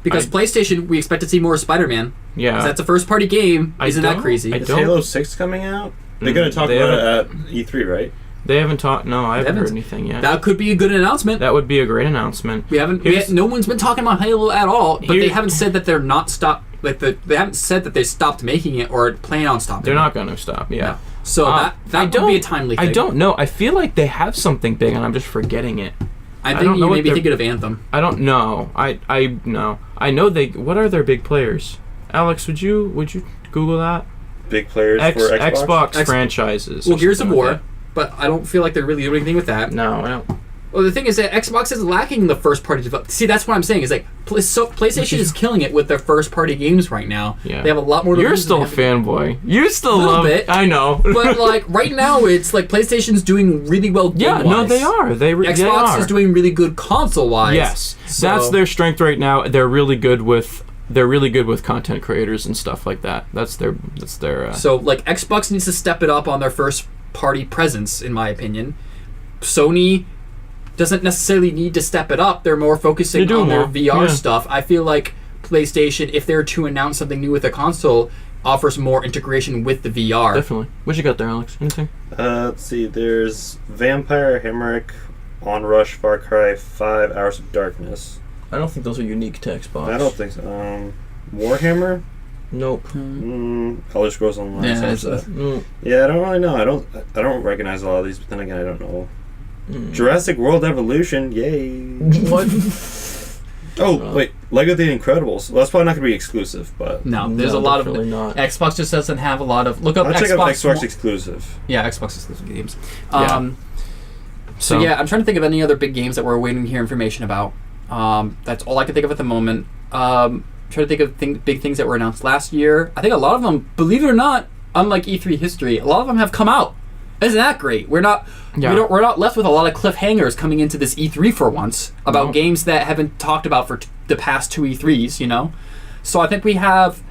Because PlayStation, we expect to see more Spider-Man. Yeah, that's a first party game. Isn't that crazy? Is Halo 6 coming out? They're going to talk about it at E3, right? They haven't talked. No, I haven't heard anything yet. That could be a good announcement. That would be a great announcement. No one's been talking about Halo at all, but they haven't said that they're not stopped. They haven't said that they stopped making it or plan on stopping. They're not going to stop. Yeah. No. So that would be a timely thing. I don't know. I feel like they have something big, and I'm just forgetting it. I think you may be thinking of Anthem. I don't know. I know. I know they. What are their big players? Alex, would you Google that? Big players for Xbox franchises. Well, Gears of War. But I don't feel like they're really doing anything with that. No, I don't. Well, the thing is that Xbox is lacking the first-party development. See, that's what I'm saying. Is like PlayStation is killing it with their first-party games right now. Yeah. They have a lot more to You're still a fanboy. You still love it. I know. But like right now, it's like PlayStation's doing really well game-wise. Yeah, no, they are. Xbox is doing really good console-wise. Yes, that's their strength right now. They're really good with content creators and stuff like that. That's their. So like Xbox needs to step it up on their first-party presence, in my opinion. Sony doesn't necessarily need to step it up. They're more focusing on their VR stuff. I feel like PlayStation, if they're to announce something new with a console, offers more integration with the VR. Definitely. What you got there, Alex? Anything? Let's see. There's Vampire, Hemorrhage, Onrush, Far Cry 5, Hours of Darkness. I don't think those are unique to Xbox. I don't think so. Warhammer? Nope. Elder Scrolls Online. Yeah, yeah, I don't really know. I don't recognize a lot of these, but then again, I don't know. Jurassic World Evolution, yay! What? Oh wait, Lego The Incredibles. Well, that's probably not going to be exclusive, but no, there's a lot of not. Xbox just doesn't have a lot of. Look up I'll Xbox. check out Xbox exclusive. Yeah, Xbox exclusive games. Yeah. So yeah, I'm trying to think of any other big games that we're waiting to hear information about. That's all I can think of at the moment. Trying to think of big things that were announced last year. I think a lot of them, believe it or not, unlike E3 history, a lot of them have come out. Isn't that great? We're not left with a lot of cliffhangers coming into this E3 for once about games that haven't talked about for the past 2 E3s, you know? So I think we have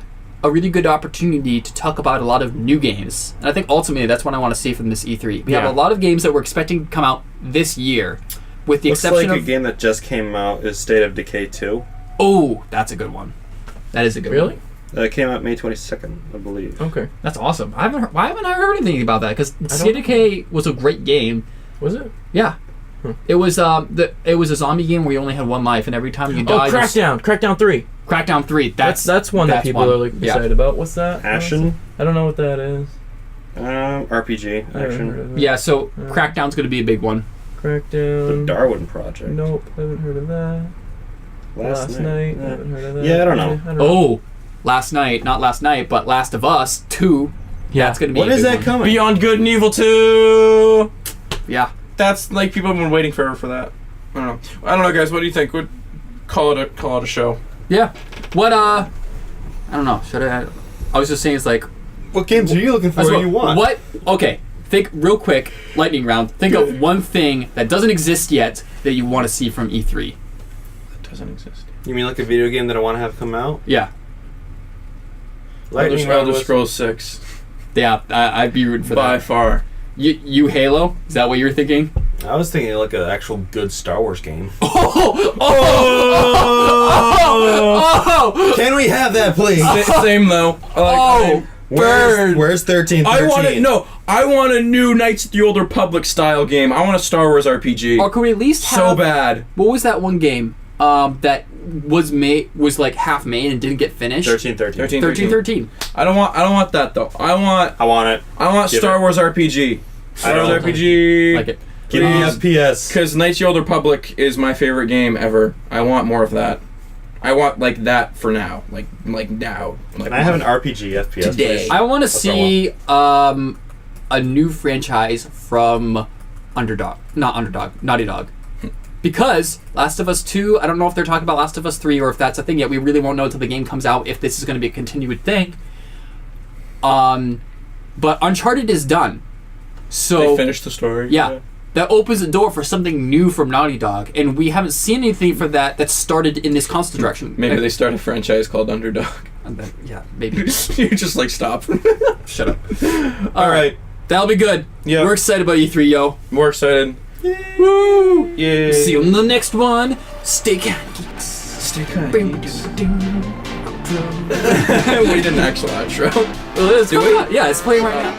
a really good opportunity to talk about a lot of new games. And I think ultimately that's what I want to see from this E3. We have a lot of games that we're expecting to come out this year, with the exception like of... a game that just came out is State of Decay 2. Oh, that's a good one. That is a good one. Really? It came out May 22nd, I believe. Okay. That's awesome. Why haven't I heard anything about that? Because State of Decay was a great game. Was it? Yeah. It was it was a zombie game where you only had one life, and every time you died... Oh, Crackdown 3. Crackdown 3. That's one that people are excited about. What's that? Ashen? I don't know what that is. RPG, action. Yeah, so Crackdown's going to be a big one. Crackdown. The Darwin Project. Nope, haven't heard of that. Last night. Haven't heard of that. Yeah, I don't know. Last night, not last night, but Last of Us 2. Yeah, that's going to be When is that coming? Beyond Good and Evil 2! Yeah. That's, like, people have been waiting forever for that. I don't know, guys, what do you think? Call it a show. Yeah. What, I don't know. I was just saying, it's like... What games are you looking for or you want? Okay, think real quick, lightning round. Think of one thing that doesn't exist yet that you want to see from E3. That doesn't exist. You mean like a video game that I want to have come out? Yeah. Elder Scrolls 6. Yeah, I'd be rooting for that. By far. You Halo? Is that what you were thinking? I was thinking like an actual good Star Wars game. Can we have that, please? Same though. Where's 1313? I want a new Knights of the Old Republic style game. I want a Star Wars RPG. Or could we at least have... So bad. What was that one game that was like half made and didn't get finished? 1313. I don't want that though. I want it. I want Star Wars RPG. Star Wars RPG. Like it. Give me FPS. Because Knights of the Old Republic is my favorite game ever. I want more of that. I want like that for now. Like now. Can I have an RPG FPS today? I want to see a new franchise from Naughty Dog. Because Last of Us 2, I don't know if they're talking about Last of Us 3 or if that's a thing yet. We really won't know until the game comes out if this is going to be a continued thing. But Uncharted is done. So they finished the story. Yeah. That opens the door for something new from Naughty Dog. And we haven't seen anything for that started in this constant direction. Maybe they start a franchise called Underdog. Yeah, maybe. You just like stop. Shut up. All right. That'll be good. Yeah. We're excited about E3, yo. More excited. Yay. Woo! Yeah. See you in the next one. Stay kind, geeks. Stay kind. We did an actual outro. Yeah, it's playing right now.